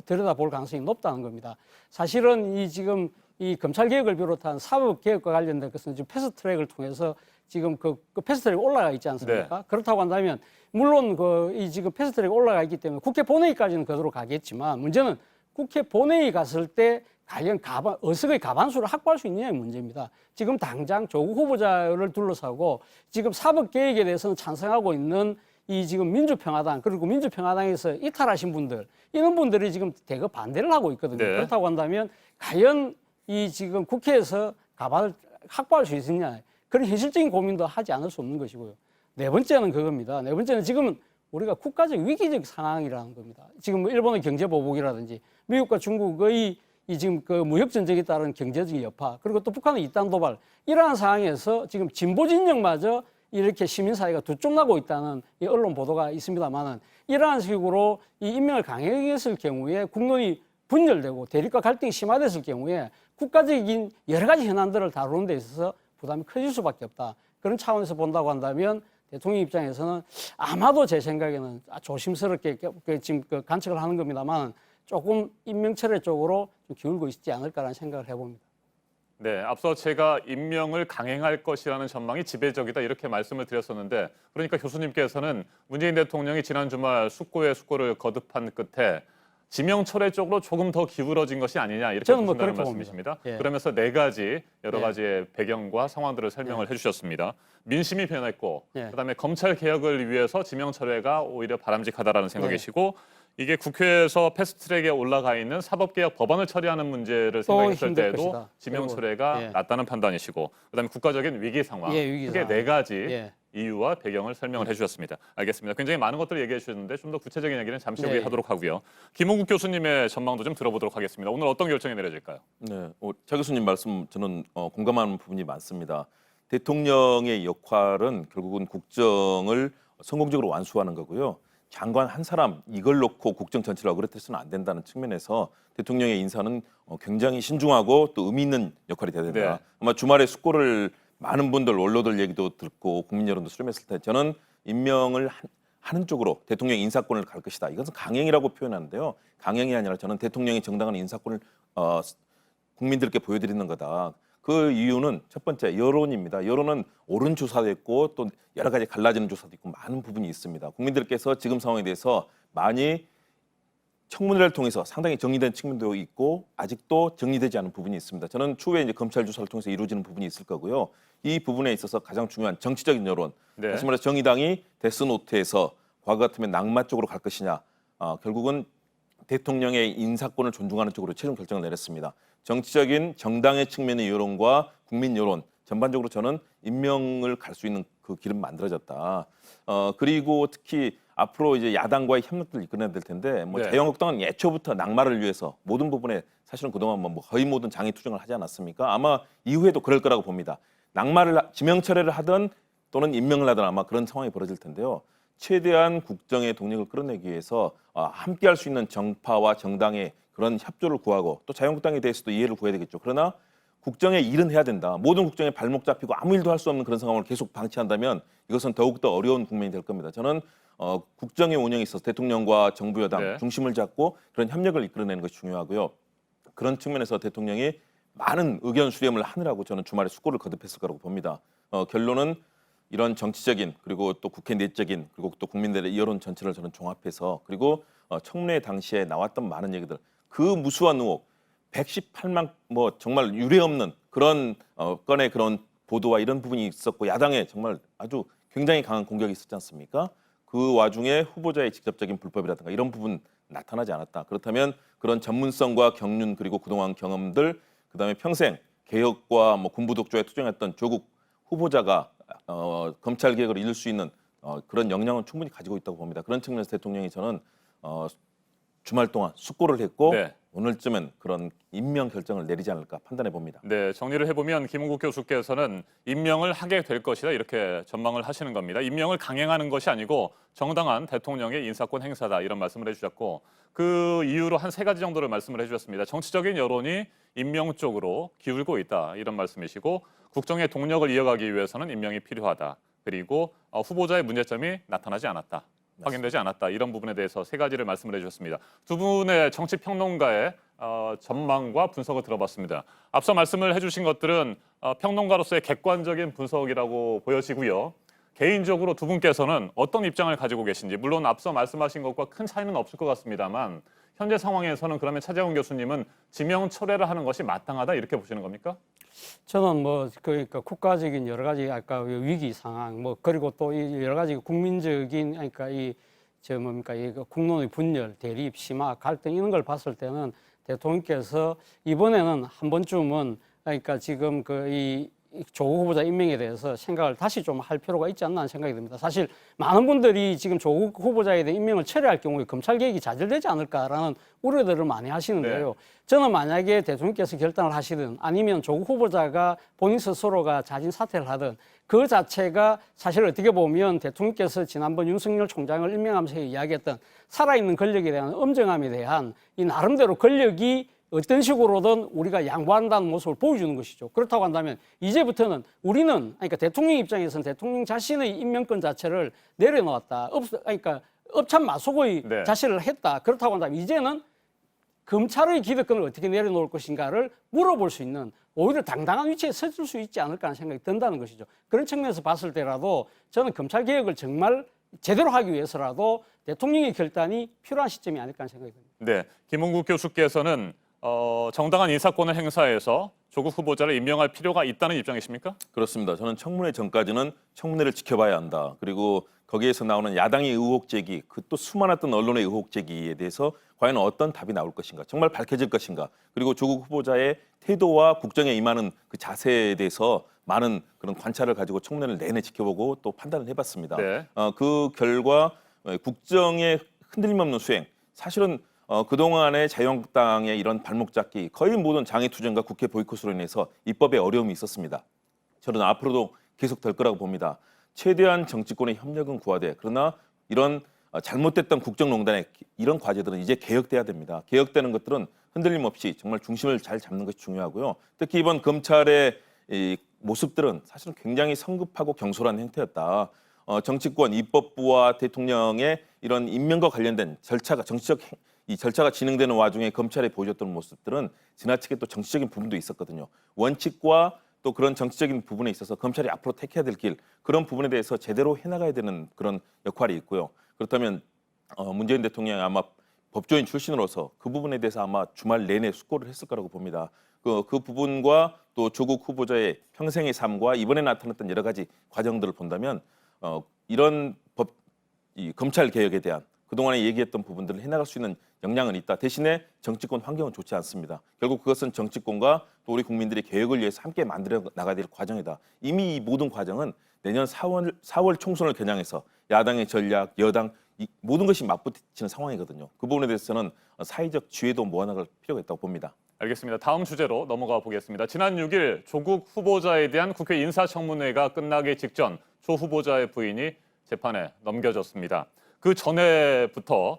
들여다볼 가능성이 높다는 겁니다. 사실은 이 지금 이 검찰 개혁을 비롯한 사법 개혁과 관련된 것은 지금 패스트트랙을 통해서 지금 그 패스트트랙이 올라가 있지 않습니까? 네. 그렇다고 한다면 물론 이 지금 패스트트랙이 올라가 있기 때문에 국회 본회의까지는 그대로 가겠지만 문제는 국회 본회의 갔을 때 과연 의석의 과반수를 확보할 수 있느냐의 문제입니다. 지금 당장 조국 후보자를 둘러싸고 지금 사법 개혁에 대해서는 찬성하고 있는 이 지금 민주평화당 그리고 민주평화당에서 이탈하신 분들 이런 분들이 지금 대거 반대를 하고 있거든요. 네. 그렇다고 한다면 과연 이 지금 국회에서 과반을 확보할 수 있느냐 그런 현실적인 고민도 하지 않을 수 없는 것이고요. 네 번째는 그겁니다. 네 번째는 지금은 우리가 국가적 위기적 상황이라는 겁니다. 지금 일본의 경제 보복이라든지 미국과 중국의 이 지금 그 무역 전쟁에 따른 경제적 여파 그리고 또 북한의 이단 도발 이러한 상황에서 지금 진보 진영마저 이렇게 시민사회가 두쪽나고 있다는 이 언론 보도가 있습니다만은 이러한 식으로 이 임명을 강행했을 경우에 국론이 분열되고 대립과 갈등이 심화됐을 경우에 국가적인 여러 가지 현안들을 다루는 데 있어서 부담이 커질 수밖에 없다. 그런 차원에서 본다고 한다면 대통령 입장에서는 아마도 제 생각에는 조심스럽게 지금 관측을 하는 겁니다만 조금 임명 철회 쪽으로 좀 기울고 있지 않을까라는 생각을 해봅니다. 네, 앞서 제가 임명을 강행할 것이라는 전망이 지배적이다 이렇게 말씀을 드렸었는데 그러니까 교수님께서는 문재인 대통령이 지난 주말 숙고에 숙고를 거듭한 끝에 지명 철회 쪽으로 조금 더 기울어진 것이 아니냐 이렇게 보신다는 말씀이십니다. 예. 그러면서 네 가지 여러 예. 가지의 배경과 상황들을 설명을 해주셨습니다. 민심이 변했고 예. 그다음에 검찰 개혁을 위해서 지명 철회가 오히려 바람직하다라는 생각이시고 이게 국회에서 패스트트랙에 올라가 있는 사법개혁 법안을 처리하는 문제를 생각했을 때에도 지명 철회가 낫다는 판단이시고 그다음에 국가적인 위기 상황 위기 크게 상황. 네 가지 이유와 배경을 설명을 해주셨습니다. 알겠습니다. 굉장히 많은 것들을 얘기해 주셨는데 좀 더 구체적인 얘기는 잠시 후에 하도록 하고요. 김홍국 교수님의 전망도 좀 들어보도록 하겠습니다. 오늘 어떤 결정이 내려질까요? 네, 차 교수님 말씀 저는 공감하는 부분이 많습니다. 대통령의 역할은 결국은 국정을 성공적으로 완수하는 거고요. 장관 한 사람 이걸 놓고 국정 전체를 어그레트해서는 안 된다는 측면에서 대통령의 인사는 굉장히 신중하고 또 의미 있는 역할이 돼야 된다. 네. 아마 주말에 숙고를 많은 분들 언론들 얘기도 듣고 국민 여론도 수렴했을 때 저는 임명을 하는 쪽으로 대통령 인사권을 갈 것이다. 이것은 강행이라고 표현하는데요. 강행이 아니라 저는 대통령이 정당한 인사권을 국민들께 보여드리는 거다. 그 이유는 첫 번째 여론입니다. 여론은 옳은 조사도 있고 또 여러 가지 갈라지는 조사도 있고 많은 부분이 있습니다. 국민들께서 지금 상황에 대해서 많이 청문회를 통해서 상당히 정리된 측면도 있고 아직도 정리되지 않은 부분이 있습니다. 저는 추후에 이제 검찰 조사를 통해서 이루어지는 부분이 있을 거고요. 이 부분에 있어서 가장 중요한 정치적인 여론. 다시 말해서 정의당이 데스노트에서 과거 같으면 낙마 쪽으로 갈 것이냐. 결국은 대통령의 인사권을 존중하는 쪽으로 최종 결정을 내렸습니다. 정치적인 정당의 측면의 여론과 국민 여론 전반적으로 저는 임명을 갈 수 있는 그 길은 만들어졌다. 그리고 특히 앞으로 이제 야당과의 협력들을 이끌어내야 될 텐데 자유한국당은 예초부터 낙마를 위해서 모든 부분에 사실은 그동안 뭐 거의 모든 장애 투쟁을 하지 않았습니까? 아마 이후에도 그럴 거라고 봅니다. 지명 철회를 하든 또는 임명을 하든 아마 그런 상황이 벌어질 텐데요. 최대한 국정의 동력을 끌어내기 위해서 함께할 수 있는 정파와 정당의 그런 협조를 구하고 또 자유한국당에 대해서도 이해를 구해야 되겠죠. 그러나 국정에 일은 해야 된다. 모든 국정에 발목 잡히고 아무 일도 할 수 없는 그런 상황을 계속 방치한다면 이것은 더욱더 어려운 국면이 될 겁니다. 저는 국정의 운영에 있어서 대통령과 정부 여당 중심을 잡고 그런 협력을 이끌어내는 것이 중요하고요. 그런 측면에서 대통령이 많은 의견 수렴을 하느라고 저는 주말에 숙고를 거듭했을 거라고 봅니다. 결론은 이런 정치적인 그리고 또 국회 내적인 그리고 또 국민들의 여론 전체를 저는 종합해서 그리고 청문회 당시에 나왔던 많은 얘기들 그 무수한 의혹 118만 뭐 정말 유례없는 그런 건의 그런 보도와 이런 부분이 있었고 야당에 정말 아주 굉장히 강한 공격이 있었지 않습니까? 그 와중에 후보자의 직접적인 불법이라든가 이런 부분 나타나지 않았다. 그렇다면 그런 전문성과 경륜 그리고 그동안 경험들 그다음에 평생 개혁과 뭐 군부 독조에 투쟁했던 조국 후보자가 검찰 개혁을 이룰 수 있는 그런 역량은 충분히 가지고 있다고 봅니다. 그런 측면에서 대통령이 저는 주말 동안 숙고를 했고 네. 오늘쯤엔 그런 임명 결정을 내리지 않을까 판단해 봅니다. 네, 정리를 해보면 김은국 교수께서는 임명을 하게 될 것이다 이렇게 전망을 하시는 겁니다. 임명을 강행하는 것이 아니고 정당한 대통령의 인사권 행사다 이런 말씀을 해주셨고 그 이유로 한 3가지 정도를 말씀을 해주셨습니다. 정치적인 여론이 임명 쪽으로 기울고 있다 이런 말씀이시고 국정의 동력을 이어가기 위해서는 임명이 필요하다. 그리고 후보자의 문제점이 나타나지 않았다. 확인되지 않았다. 이런 부분에 대해서 3가지를 말씀을 해주셨습니다. 두 분의 정치평론가의 전망과 분석을 들어봤습니다. 앞서 말씀을 해주신 것들은 평론가로서의 객관적인 분석이라고 보여지고요. 개인적으로 두 분께서는 어떤 입장을 가지고 계신지 물론 앞서 말씀하신 것과 큰 차이는 없을 것 같습니다만 현재 상황에서는 그러면 차재원 교수님은 지명 철회를 하는 것이 마땅하다 이렇게 보시는 겁니까? 저는 뭐 그러니까 국가적인 여러 가지 아까 위기 상황 뭐 그리고 또 이 여러 가지 국민적인 그러니까 이 국론의 분열, 대립, 심화, 갈등 이런 걸 봤을 때는 대통령께서 이번에는 한 번쯤은 그러니까 지금 이 조국 후보자 임명에 대해서 생각을 다시 좀 할 필요가 있지 않나 하는 생각이 듭니다. 사실 많은 분들이 지금 조국 후보자에 대한 임명을 철회할 경우에 검찰 개혁이 좌절되지 않을까라는 우려들을 많이 하시는데요. 네. 저는 만약에 대통령께서 결단을 하시든 아니면 조국 후보자가 본인 스스로가 자진 사퇴를 하든 그 자체가 사실 어떻게 보면 대통령께서 지난번 윤석열 총장을 임명하면서 이야기했던 살아있는 권력에 대한 엄정함에 대한 이 나름대로 권력이 어떤 식으로든 우리가 양보한다는 모습을 보여주는 것이죠. 그렇다고 한다면 이제부터는 우리는 그러니까 대통령 입장에서는 대통령 자신의 임명권 자체를 내려놓았다. 그러니까 업찬마속의 네. 자체를 했다. 그렇다고 한다면 이제는 검찰의 기득권을 어떻게 내려놓을 것인가를 물어볼 수 있는 오히려 당당한 위치에 서줄 수 있지 않을까 하는 생각이 든다는 것이죠. 그런 측면에서 봤을 때라도 저는 검찰 개혁을 정말 제대로 하기 위해서라도 대통령의 결단이 필요한 시점이 아닐까 하는 생각이 듭니다. 네, 김은국 교수께서는 정당한 인사권을 행사해서 조국 후보자를 임명할 필요가 있다는 입장이십니까? 그렇습니다. 저는 청문회 전까지는 청문회를 지켜봐야 한다. 그리고 거기에서 나오는 야당의 의혹 제기, 그 또 수많았던 언론의 의혹 제기에 대해서 과연 어떤 답이 나올 것인가, 정말 밝혀질 것인가, 그리고 조국 후보자의 태도와 국정에 임하는 그 자세에 대해서 많은 그런 관찰을 가지고 청문회를 내내 지켜보고 또 판단을 해봤습니다. 네. 그 결과 국정의 흔들림 없는 수행, 사실은 그동안의 자유한국당의 이런 발목 잡기, 거의 모든 장애투쟁과 국회 보이콧으로 인해서 입법에 어려움이 있었습니다. 저는 앞으로도 계속될 거라고 봅니다. 최대한 정치권의 협력은 구하되 그러나 이런 잘못됐던 국정농단의 이런 과제들은 이제 개혁돼야 됩니다. 개혁되는 것들은 흔들림 없이 정말 중심을 잘 잡는 것이 중요하고요. 특히 이번 검찰의 이 모습들은 사실은 굉장히 성급하고 경솔한 행태였다. 정치권, 입법부와 대통령의 이런 임명과 관련된 절차가 이 절차가 진행되는 와중에 검찰이 보여줬던 모습들은 지나치게 또 정치적인 부분도 있었거든요. 원칙과 또 그런 정치적인 부분에 있어서 검찰이 앞으로 택해야 될 길, 그런 부분에 대해서 제대로 해나가야 되는 그런 역할이 있고요. 그렇다면 문재인 대통령이 아마 법조인 출신으로서 그 부분에 대해서 아마 주말 내내 숙고를 했을 거라고 봅니다. 그 부분과 또 조국 후보자의 평생의 삶과 이번에 나타났던 여러 가지 과정들을 본다면 이런 이 검찰 개혁에 대한 그동안에 얘기했던 부분들을 해나갈 수 있는 역량은 있다. 대신에 정치권 환경은 좋지 않습니다. 결국 그것은 정치권과 또 우리 국민들이 개혁을 위해서 함께 만들어 나가야 될 과정이다. 이미 이 모든 과정은 내년 4월 총선을 겨냥해서 야당의 전략, 여당 이 모든 것이 맞붙이는 상황이거든요. 그 부분에 대해서는 사회적 지혜도 모아나갈 필요가 있다고 봅니다. 알겠습니다. 다음 주제로 넘어가 보겠습니다. 지난 6일 조국 후보자에 대한 국회 인사청문회가 끝나기 직전 조 후보자의 부인이 재판에 넘겨졌습니다. 그 전에부터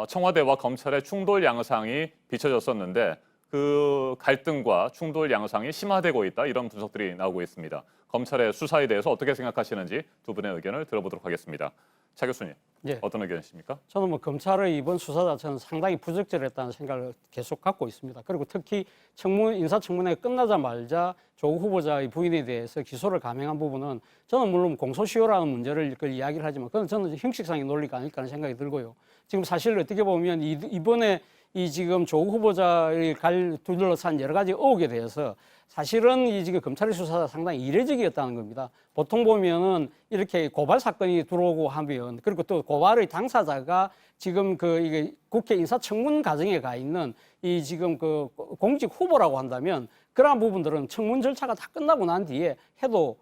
청와대와 검찰의 충돌 양상이 비춰졌었는데 그 갈등과 충돌 양상이 심화되고 있다 이런 분석들이 나오고 있습니다. 검찰의 수사에 대해서 어떻게 생각하시는지 두 분의 의견을 들어보도록 하겠습니다. 차 교수님, 예. 어떤 의견이십니까? 저는 뭐 검찰의 이번 수사 자체는 상당히 부적절했다는 생각을 계속 갖고 있습니다. 그리고 특히 인사청문회가 끝나자마자 조국 후보자의 부인에 대해서 기소를 감행한 부분은 저는 물론 공소시효라는 문제를 이야기를 하지만 그건 저는 형식상의 논리가 아닐까 하는 생각이 들고요. 지금 사실 어떻게 보면 이번에 이 지금 조국 후보자를 둘러싼 여러 가지 의혹에 대해서 사실은 이 지금 검찰의 수사가 상당히 이례적이었다는 겁니다. 보통 보면은 이렇게 고발 사건이 들어오고 하면, 그리고 또 고발의 당사자가 지금 이게 국회 인사청문 과정에 가 있는 이 지금 공직 후보라고 한다면 그러한 부분들은 청문 절차가 다 끝나고 난 뒤에 해도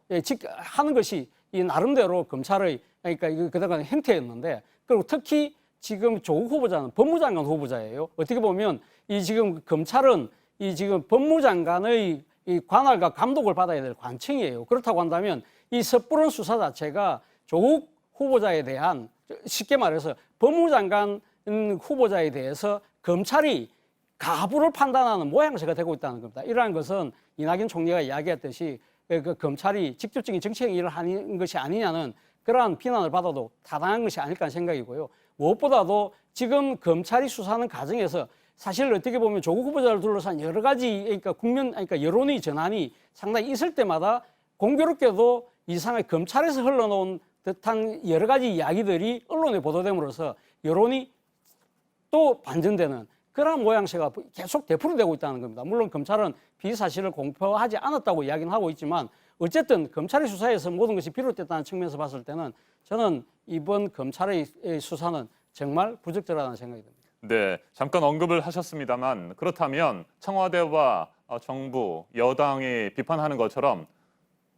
하는 것이 이 나름대로 검찰의 그러니까 그동안 행태였는데, 그리고 특히 지금 조국 후보자는 법무장관 후보자예요. 어떻게 보면 이 지금 검찰은 이 지금 법무장관의 이 관할과 감독을 받아야 될 관청이에요. 그렇다고 한다면 이 섣부른 수사 자체가 조국 후보자에 대한, 쉽게 말해서 법무장관 후보자에 대해서 검찰이 가부를 판단하는 모양새가 되고 있다는 겁니다. 이러한 것은 이낙연 총리가 이야기했듯이 그 검찰이 직접적인 정치적 일을 하는 것이 아니냐는 그러한 비난을 받아도 타당한 것이 아닐까 하는 생각이고요. 무엇보다도 지금 검찰이 수사하는 과정에서 사실 어떻게 보면 조국 후보자를 둘러싼 여러 가지 그러니까 여론의 전환이 상당히 있을 때마다 공교롭게도 이상하게 검찰에서 흘러놓은 듯한 여러 가지 이야기들이 언론에 보도됨으로써 여론이 또 반전되는 그러한 모양새가 계속 되풀이되고 있다는 겁니다. 물론 검찰은 비사실을 공표하지 않았다고 이야기는 하고 있지만 어쨌든 검찰의 수사에서 모든 것이 비롯됐다는 측면에서 봤을 때는 저는 이번 검찰의 수사는 정말 부적절하다는 생각이 듭니다. 네, 잠깐 언급을 하셨습니다만 그렇다면 청와대와 정부, 여당이 비판하는 것처럼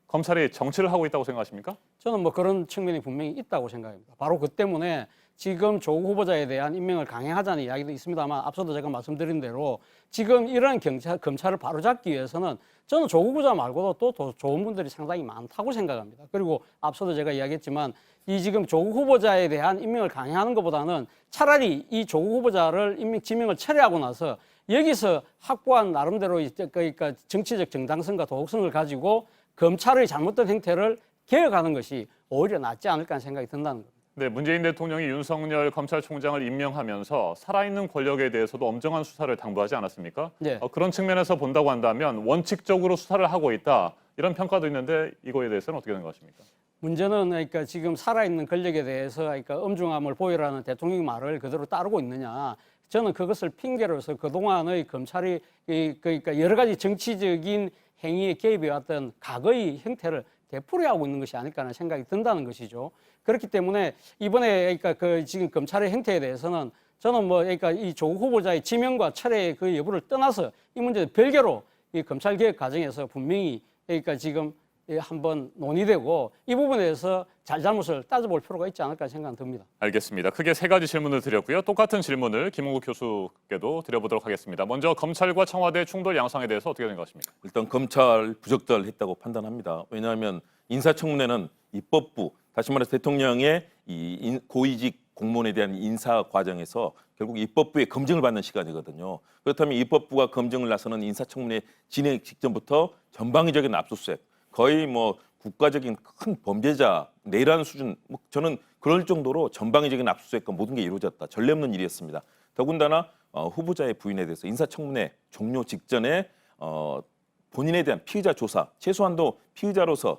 검찰이 정치를 하고 있다고 생각하십니까? 저는 뭐 그런 측면이 분명히 있다고 생각합니다. 바로 그 때문에 지금 조국 후보자에 대한 임명을 강행하자는 이야기도 있습니다만 앞서도 제가 말씀드린 대로 지금 이런 검찰을 바로잡기 위해서는 저는 조국 후보자 말고도 또 더 좋은 분들이 상당히 많다고 생각합니다. 그리고 앞서도 제가 이야기했지만 이 지금 조국 후보자에 대한 임명을 강행하는 것보다는 차라리 이 조국 후보자를 지명을 철회하고 나서 여기서 확보한 나름대로 그러니까 정치적 정당성과 도덕성을 가지고 검찰의 잘못된 행태를 개혁하는 것이 오히려 낫지 않을까 하는 생각이 든다는 겁니다. 네, 문재인 대통령이 윤석열 검찰총장을 임명하면서 살아있는 권력에 대해서도 엄정한 수사를 당부하지 않았습니까? 네. 그런 측면에서 본다고 한다면 원칙적으로 수사를 하고 있다 이런 평가도 있는데 이거에 대해서는 어떻게 생각하십니까? 문제는 그러니까 지금 살아있는 권력에 대해서 그러니까 엄중함을 보이라는 대통령 말을 그대로 따르고 있느냐. 저는 그것을 핑계로서 그동안의 검찰이 그러니까 여러 가지 정치적인 행위에 개입해왔던 과거의 형태를 되풀이하고 있는 것이 아닐까 하는 생각이 든다는 것이죠. 그렇기 때문에 이번에 그러니까 지금 검찰의 행태에 대해서는 저는 뭐 그러니까 이 조국 후보자의 지명과 철회의 그 여부를 떠나서 이 문제는 별개로 이 검찰 개혁 과정에서 분명히 그러니까 지금 한번 논의되고 이 부분에 대해서 잘잘못을 따져볼 필요가 있지 않을까 생각은 듭니다. 알겠습니다. 크게 세 가지 질문을 드렸고요. 똑같은 질문을 김홍국 교수께도 드려보도록 하겠습니다. 먼저 검찰과 청와대 충돌 양상에 대해서 어떻게 생각하십니까? 일단 검찰 부적절했다고 판단합니다. 왜냐하면 인사청문회는 입법부, 다시 말해서 대통령의 이 고위직 공무원에 대한 인사 과정에서 결국 입법부의 검증을 받는 시간이거든요. 그렇다면 입법부가 검증을 나서는 인사청문회 진행 직전부터 전방위적인 압수수색, 거의 뭐 국가적인 큰 범죄자 내란 수준, 저는 그럴 정도로 전방위적인 압수수색과 모든 게 이루어졌다. 전례 없는 일이었습니다. 더군다나 후보자의 부인에 대해서 인사청문회 종료 직전에 본인에 대한 피의자 조사, 최소한도 피의자로서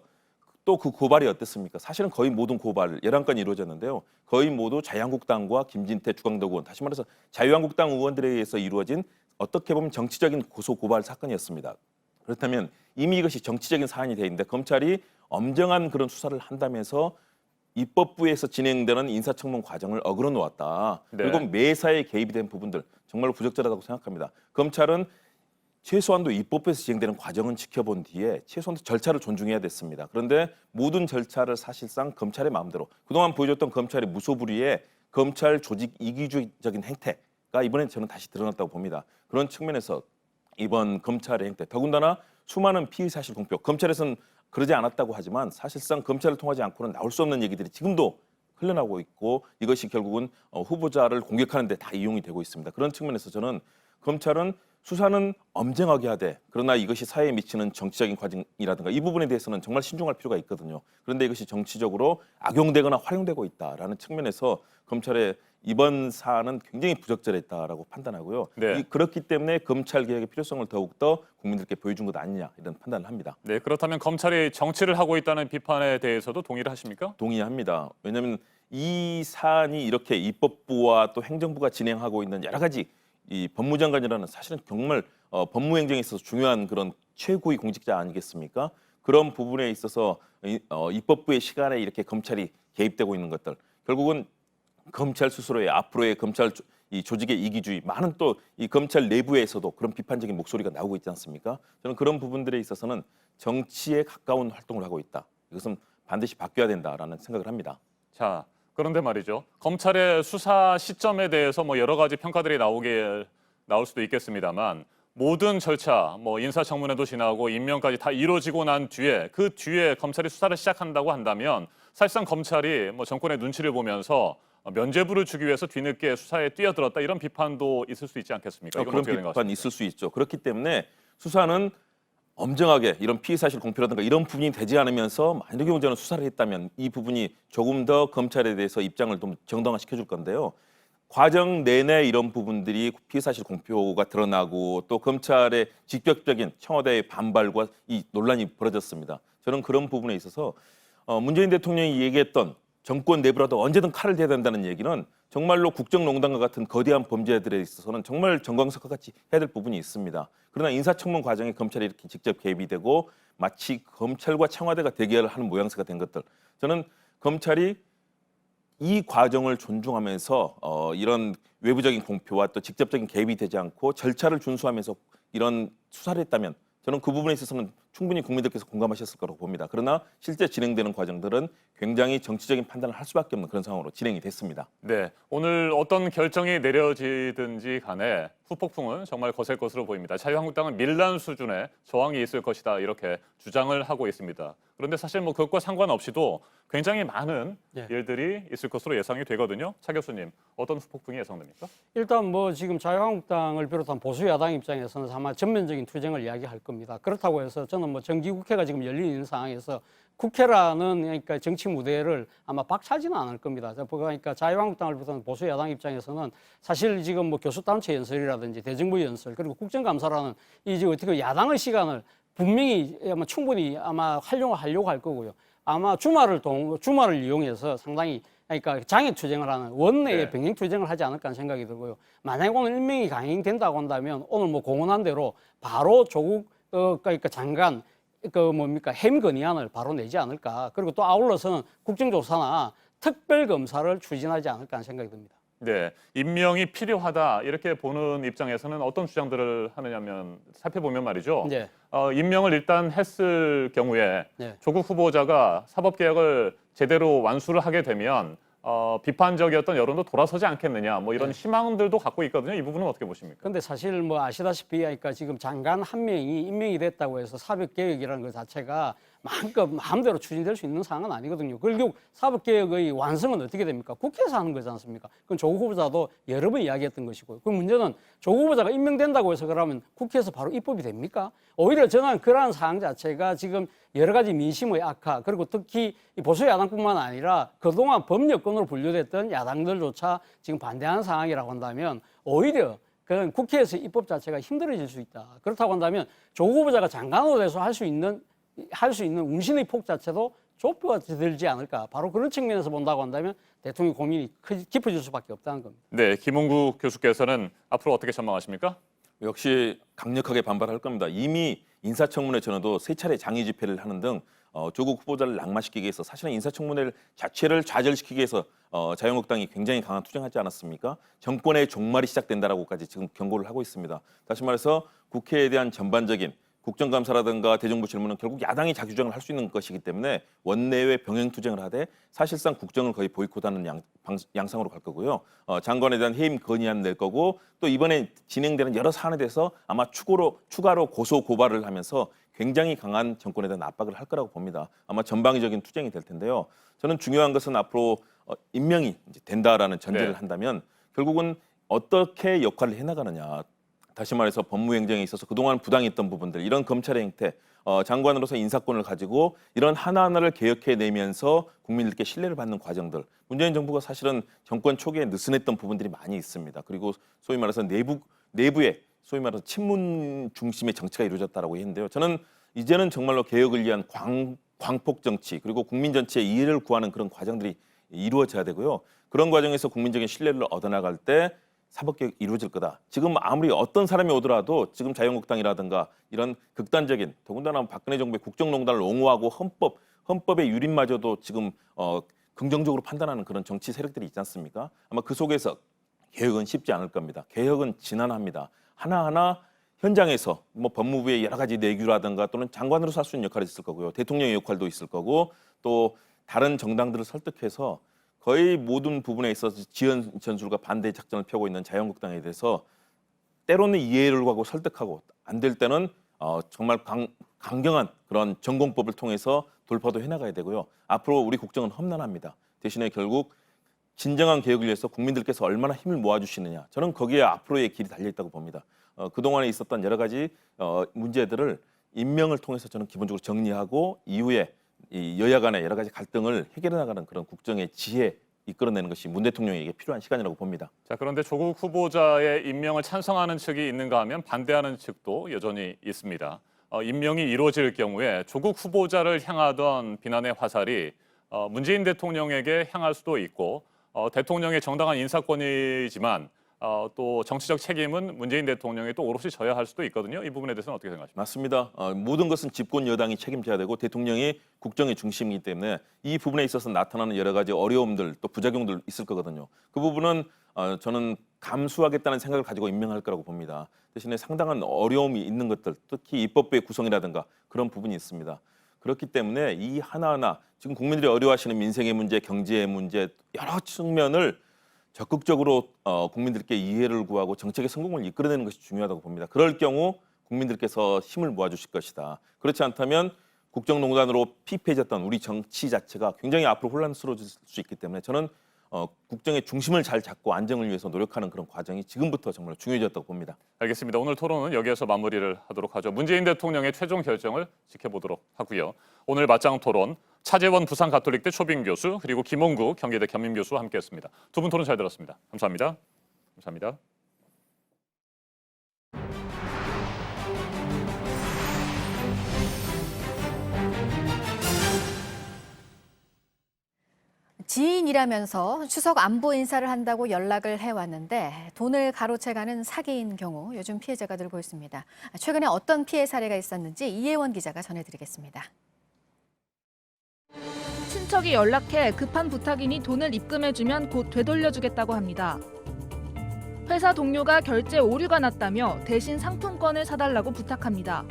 또 그 고발이 어땠습니까? 사실은 거의 모든 고발 11건이 이루어졌는데요. 거의 모두 자유한국당과 김진태, 주광덕 의원, 다시 말해서 자유한국당 의원들에 의해서 이루어진 어떻게 보면 정치적인 고소 고발 사건이었습니다. 그렇다면 이미 이것이 정치적인 사안이 돼 있는데 검찰이 엄정한 그런 수사를 한다면서 입법부에서 진행되는 인사청문 과정을 어그러 놓았다. 네. 그리고 매사에 개입이 된 부분들 정말로 부적절하다고 생각합니다. 검찰은 최소한도 입법부에서 진행되는 과정은 지켜본 뒤에 최소한도 절차를 존중해야 됐습니다. 그런데 모든 절차를 사실상 검찰의 마음대로 그동안 보여줬던 검찰의 무소불위의 검찰 조직 이기주의적인 행태가 이번엔 저는 다시 드러났다고 봅니다. 그런 측면에서 이번 검찰의 행태, 더군다나 수많은 피의 사실 공표, 검찰에서는 그러지 않았다고 하지만 사실상 검찰을 통하지 않고는 나올 수 없는 얘기들이 지금도 흘러나오고 있고 이것이 결국은 후보자를 공격하는 데 다 이용이 되고 있습니다. 그런 측면에서 저는 검찰은 수사는 엄정하게 하되 그러나 이것이 사회에 미치는 정치적인 과정이라든가 이 부분에 대해서는 정말 신중할 필요가 있거든요. 그런데 이것이 정치적으로 악용되거나 활용되고 있다라는 측면에서 검찰의 이번 사안은 굉장히 부적절했다라고 판단하고요. 네. 그렇기 때문에 검찰 개혁의 필요성을 더욱더 국민들께 보여준 것 아니냐 이런 판단을 합니다. 네, 그렇다면 검찰이 정치를 하고 있다는 비판에 대해서도 동의를 하십니까? 동의합니다. 왜냐하면 이 사안이 이렇게 입법부와 또 행정부가 진행하고 있는 여러 가지 이 법무장관이라는 사실은 정말 법무행정에 있어서 중요한 그런 최고위 공직자 아니겠습니까? 그런 부분에 있어서 입법부의 시간에 이렇게 검찰이 개입되고 있는 것들, 결국은 검찰 스스로의 앞으로의 검찰 이 조직의 이기주의, 많은 또 이 검찰 내부에서도 그런 비판적인 목소리가 나오고 있지 않습니까? 저는 그런 부분들에 있어서는 정치에 가까운 활동을 하고 있다. 이것은 반드시 바뀌어야 된다라는 생각을 합니다. 자, 그런데 말이죠. 검찰의 수사 시점에 대해서 뭐 여러 가지 평가들이 나올 수도 있겠습니다만 모든 절차, 뭐 인사청문회도 지나고 임명까지 다 이루어지고 난 뒤에 그 뒤에 검찰이 수사를 시작한다고 한다면 사실상 검찰이 뭐 정권의 눈치를 보면서 면죄부를 주기 위해서 뒤늦게 수사에 뛰어들었다 이런 비판도 있을 수 있지 않겠습니까? 이건 그런 어떻게 된 것 비판 같습니까? 있을 수 있죠. 그렇기 때문에 수사는 엄정하게 이런 피의 사실 공표라든가 이런 부분이 되지 않으면서 만약에 경우는 수사를 했다면 이 부분이 조금 더 검찰에 대해서 입장을 좀 정당화시켜 줄 건데요. 과정 내내 이런 부분들이 피의 사실 공표가 드러나고 또 검찰의 직접적인 청와대의 반발과 이 논란이 벌어졌습니다. 저는 그런 부분에 있어서 문재인 대통령이 얘기했던 정권 내부라도 언제든 칼을 대야 된다는 얘기는 정말로 국정농단과 같은 거대한 범죄들에 있어서는 정말 정광석과 같이 해야 될 부분이 있습니다. 그러나 인사청문 과정에 검찰이 이렇게 직접 개입이 되고 마치 검찰과 청와대가 대결을 하는 모양새가 된 것들, 저는 검찰이 이 과정을 존중하면서 이런 외부적인 공표와 또 직접적인 개입이 되지 않고 절차를 준수하면서 이런 수사를 했다면 저는 그 부분에 있어서는 충분히 국민들께서 공감하셨을 거라고 봅니다. 그러나 실제 진행되는 과정들은 굉장히 정치적인 판단을 할 수밖에 없는 그런 상황으로 진행이 됐습니다. 네, 오늘 어떤 결정이 내려지든지 간에 후폭풍은 정말 거셀 것으로 보입니다. 자유한국당은 밀란 수준의 저항이 있을 것이다 이렇게 주장을 하고 있습니다. 그런데 사실 뭐 그것과 상관없이도 굉장히 많은 일들이 있을 것으로 예상이 되거든요. 차 교수님, 어떤 후폭풍이 예상됩니까? 일단 뭐 지금 자유한국당을 비롯한 보수 야당 입장에서는 아마 전면적인 투쟁을 이야기할 겁니다. 그렇다고 해서 저는 뭐 정기국회가 지금 열려 있는 상황에서 국회라는 그러니까 정치 무대를 아마 박차지는 않을 겁니다. 그러니까 자유한국당을 비롯한 보수 야당 입장에서는 사실 지금 뭐 교수단체 연설이라든지 대정부 연설 그리고 국정감사라는 이제 어떻게 야당의 시간을 분명히 아마 충분히 아마 활용하려고 할 거고요. 아마 주말을 이용해서 상당히 그러니까 장애 투쟁을 하는 원내의 병행 투쟁을 하지 않을까 하는 생각이 들고요. 만약 오늘 임명이 강행된다고 한다면 오늘 뭐 공언한 대로 바로 조국 그러니까 장관 해임 건의안을 바로 내지 않을까. 그리고 또 아울러서는 국정조사나 특별검사를 추진하지 않을까 하는 생각이 듭니다. 네, 임명이 필요하다 이렇게 보는 입장에서는 어떤 주장들을 하느냐면 살펴보면 말이죠. 네. 임명을 일단 했을 경우에 네. 조국 후보자가 사법개혁을 제대로 완수를 하게 되면 비판적이었던 여론도 돌아서지 않겠느냐 뭐 이런 희망들도 갖고 있거든요. 이 부분은 어떻게 보십니까? 그런데 사실 뭐 아시다시피 그러니까 지금 장관 한 명이 임명이 됐다고 해서 사법개혁이라는 것 자체가 마음대로 추진될 수 있는 상황은 아니거든요. 결국 사법개혁의 완성은 어떻게 됩니까? 국회에서 하는 거지 않습니까? 그건 조국 후보자도 여러 번 이야기했던 것이고요. 그 문제는 조국 후보자가 임명된다고 해서 그러면 국회에서 바로 입법이 됩니까? 오히려 저는 그러한 상황 자체가 지금 여러 가지 민심의 악화 그리고 특히 보수 야당뿐만 아니라 그동안 범여권으로 분류됐던 야당들조차 지금 반대하는 상황이라고 한다면 오히려 그런 국회에서 입법 자체가 힘들어질 수 있다. 그렇다고 한다면 조국 후보자가 장관으로 돼서 할 수 있는 운신의 폭 자체도 좁아들지 않을까. 바로 그런 측면에서 본다고 한다면 대통령 고민이 깊어질 수밖에 없다는 겁니다. 네, 김홍구 교수께서는 앞으로 어떻게 전망하십니까? 역시 강력하게 반발할 겁니다. 이미 인사청문회 전에도 3차례 장애 집회를 하는 등 조국 후보자를 낙마시키기 위해서 사실은 인사청문회 자체를 좌절시키기 위해서 자유한국당이 굉장히 강한 투쟁하지 않았습니까? 정권의 종말이 시작된다라고까지 지금 경고를 하고 있습니다. 다시 말해서 국회에 대한 전반적인 국정감사라든가 대정부 질문은 결국 야당이 자기주장을 할 수 있는 것이기 때문에 원내외 병행 투쟁을 하되 사실상 국정을 거의 보이콧하는 양상으로 갈 거고요. 장관에 대한 해임 건의안 낼 거고 또 이번에 진행되는 여러 사안에 대해서 아마 추가로 고소 고발을 하면서 굉장히 강한 정권에 대한 압박을 할 거라고 봅니다. 아마 전방위적인 투쟁이 될 텐데요. 저는 중요한 것은 앞으로 임명이 이제 된다라는 전제를 한다면 결국은 어떻게 역할을 해나가느냐. 다시 말해서 법무행정에 있어서 그동안 부당했던 부분들, 이런 검찰의 행태, 장관으로서 인사권을 가지고 이런 하나하나를 개혁해내면서 국민들께 신뢰를 받는 과정들. 문재인 정부가 사실은 정권 초기에 느슨했던 부분들이 많이 있습니다. 그리고 소위 말해서 내부에 소위 말해서 친문 중심의 정치가 이루어졌다라고 했는데요. 저는 이제는 정말로 개혁을 위한 광폭 정치 그리고 국민 전체의 이해를 구하는 그런 과정들이 이루어져야 되고요. 그런 과정에서 국민적인 신뢰를 얻어나갈 때 사법개혁이 이루어질 거다. 지금 아무리 어떤 사람이 오더라도 지금 자유한국당이라든가 이런 극단적인, 더군다나 박근혜 정부의 국정농단을 옹호하고 헌법의 유린마저도 지금 긍정적으로 판단하는 그런 정치 세력들이 있지 않습니까? 아마 그 속에서 개혁은 쉽지 않을 겁니다. 개혁은 지난합니다. 하나하나 현장에서 뭐 법무부의 여러 가지 내규라든가 또는 장관으로서 할 수 있는 역할이 있을 거고요. 대통령의 역할도 있을 거고 또 다른 정당들을 설득해서 거의 모든 부분에 있어서 지연 전술과 반대 작전을 펴고 있는 자유한국당에 대해서 때로는 이해를 하고 설득하고 안 될 때는 정말 강경한 그런 전공법을 통해서 돌파도 해나가야 되고요. 앞으로 우리 국정은 험난합니다. 대신에 결국 진정한 개혁을 위해서 국민들께서 얼마나 힘을 모아주시느냐. 저는 거기에 앞으로의 길이 달려있다고 봅니다. 그동안에 있었던 여러 가지 문제들을 임명을 통해서 저는 기본적으로 정리하고 이후에 이 여야 간의 여러 가지 갈등을 해결해 나가는 그런 국정의 지혜 이끌어내는 것이 문 대통령에게 필요한 시간이라고 봅니다. 자, 그런데 조국 후보자의 임명을 찬성하는 측이 있는가 하면 반대하는 측도 여전히 있습니다. 임명이 이루어질 경우에 조국 후보자를 향하던 비난의 화살이 문재인 대통령에게 향할 수도 있고 대통령의 정당한 인사권이지만 또 정치적 책임은 문재인 대통령이 또 오롯이 져야 할 수도 있거든요. 이 부분에 대해서는 어떻게 생각하십니까? 맞습니다. 모든 것은 집권 여당이 책임져야 되고 대통령이 국정의 중심이기 때문에 이 부분에 있어서 나타나는 여러 가지 어려움들 또 부작용들 있을 거거든요. 그 부분은 저는 감수하겠다는 생각을 가지고 임명할 거라고 봅니다. 대신에 상당한 어려움이 있는 것들, 특히 입법부의 구성이라든가 그런 부분이 있습니다. 그렇기 때문에 이 하나하나 지금 국민들이 어려워하시는 민생의 문제, 경제의 문제 여러 측면을 적극적으로 국민들께 이해를 구하고 정책의 성공을 이끌어내는 것이 중요하다고 봅니다. 그럴 경우 국민들께서 힘을 모아주실 것이다. 그렇지 않다면 국정농단으로 피폐해졌던 우리 정치 자체가 굉장히 앞으로 혼란스러워질 수 있기 때문에 저는 국정의 중심을 잘 잡고 안정을 위해서 노력하는 그런 과정이 지금부터 정말 중요해졌다고 봅니다. 알겠습니다. 오늘 토론은 여기에서 마무리를 하도록 하죠. 문재인 대통령의 최종 결정을 지켜보도록 하고요. 오늘 맞짱 토론 차재원 부산가톨릭대 초빙 교수 그리고 김홍구 경기대 겸임 교수와 함께했습니다. 두 분 토론 잘 들었습니다. 감사합니다. 감사합니다. 지인이라면서 추석 안부 인사를 한다고 연락을 해왔는데 돈을 가로채가는 사기인 경우 요즘 피해자가 늘고 있습니다. 최근에 어떤 피해 사례가 있었는지 이혜원 기자가 전해드리겠습니다. 친척이 연락해 급한 부탁이니 돈을 입금해주면 곧 되돌려주겠다고 합니다. 회사 동료가 결제 오류가 났다며 대신 상품권을 사달라고 부탁합니다.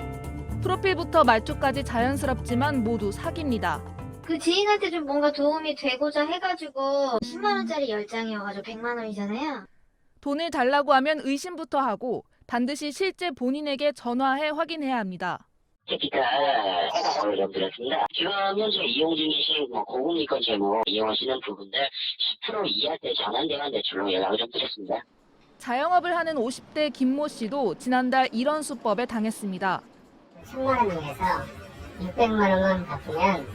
프로필부터 말투까지 자연스럽지만 모두 사기입니다. 그 지인한테 좀 뭔가 도움이 되고자 해가지고 10만 원짜리 10장이어가지고 100만 원이잖아요. 돈을 달라고 하면 의심부터 하고 반드시 실제 본인에게 전화해 확인해야 합니다. 택기가 어느 정도 드렸습니다. 지금 현재 이용 중이신 고금리권 제목 이용하시는 부분들 10% 이하대 전환대환 대출로 연락을 좀 드렸습니다. 자영업을 하는 50대 김모 씨도 지난달 이런 수법에 당했습니다. 10만 원 내서 600만 원만 갚으면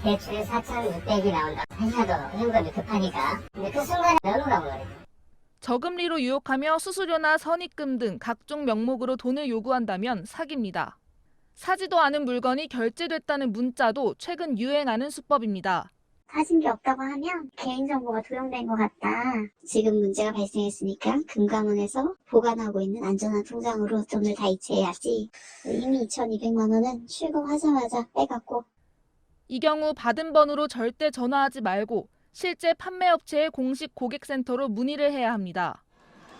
대출에 4,600이 나온다. 회사도 현금이 급하니까. 근데 그 순간에 넘어간 거예요. 저금리로 유혹하며 수수료나 선입금 등 각종 명목으로 돈을 요구한다면 사기입니다. 사지도 않은 물건이 결제됐다는 문자도 최근 유행하는 수법입니다. 가진 게 없다고 하면 개인정보가 도용된 것 같다. 지금 문제가 발생했으니까 금감원에서 보관하고 있는 안전한 통장으로 돈을 다 이체해야지. 이미 2,200만 원은 출금하자마자 빼갔고. 이 경우 받은 번호로 절대 전화하지 말고 실제 판매업체의 공식 고객센터로 문의를 해야 합니다.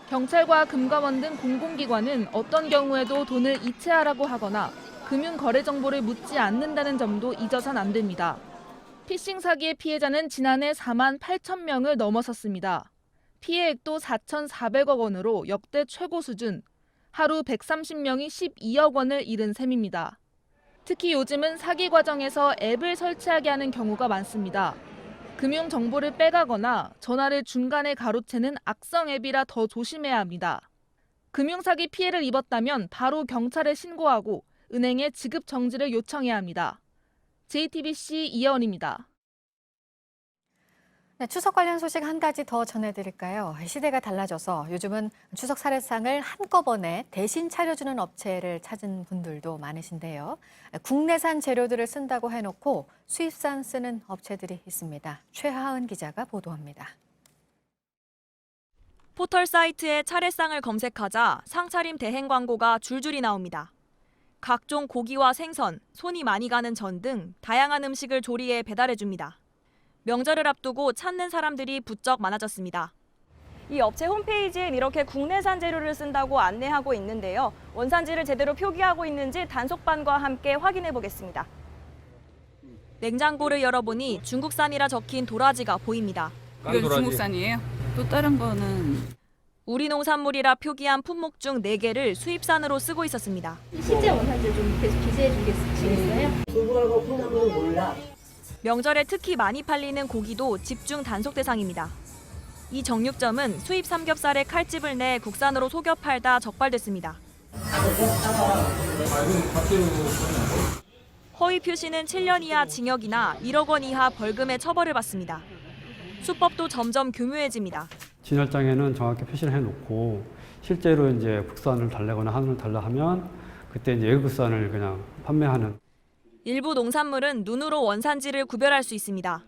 경찰과 금감원 등 공공기관은 어떤 경우에도 돈을 이체하라고 하거나 금융거래 정보를 묻지 않는다는 점도 잊어선 안 됩니다. 피싱 사기의 피해자는 지난해 4만 8천 명을 넘어섰습니다. 피해액도 4,400억 원으로 역대 최고 수준, 하루 130명이 12억 원을 잃은 셈입니다. 특히 요즘은 사기 과정에서 앱을 설치하게 하는 경우가 많습니다. 금융 정보를 빼가거나 전화를 중간에 가로채는 악성 앱이라 더 조심해야 합니다. 금융사기 피해를 입었다면 바로 경찰에 신고하고 은행에 지급 정지를 요청해야 합니다. JTBC 이혜원입니다. 네, 추석 관련 소식 한 가지 더 전해드릴까요? 시대가 달라져서 요즘은 추석 사례상을 한꺼번에 대신 차려주는 업체를 찾은 분들도 많으신데요. 국내산 재료들을 쓴다고 해놓고 수입산 쓰는 업체들이 있습니다. 최하은 기자가 보도합니다. 포털 사이트에 차례상을 검색하자 상차림 대행 광고가 줄줄이 나옵니다. 각종 고기와 생선, 손이 많이 가는 전 등 다양한 음식을 조리해 배달해줍니다. 명절을 앞두고 찾는 사람들이 부쩍 많아졌습니다. 이 업체 홈페이지엔 이렇게 국내산 재료를 쓴다고 안내하고 있는데요. 원산지를 제대로 표기하고 있는지 단속반과 함께 확인해 보겠습니다. 냉장고를 열어보니 중국산이라 적힌 도라지가 보입니다. 이건 중국산이에요? 또 다른 거는? 우리 농산물이라 표기한 품목 중 4개를 수입산으로 쓰고 있었습니다. 실제 원산지 좀 계속 기재해 주시겠어요? 중국하고 콩나물은 몰라. 명절에 특히 많이 팔리는 고기도 집중 단속 대상입니다. 이 정육점은 수입 삼겹살에 칼집을 내 국산으로 속여 팔다 적발됐습니다. 허위 표시는 7년 이하 징역이나 1억 원 이하 벌금의 처벌을 받습니다. 수법도 점점 교묘해집니다. 진열장에는 정확히 표시를 해놓고 실제로 이제 국산을 달래거나 한우를 달라 하면 그때 이제 외국산을 그냥 판매하는. 일부 농산물은 눈으로 원산지를 구별할 수 있습니다.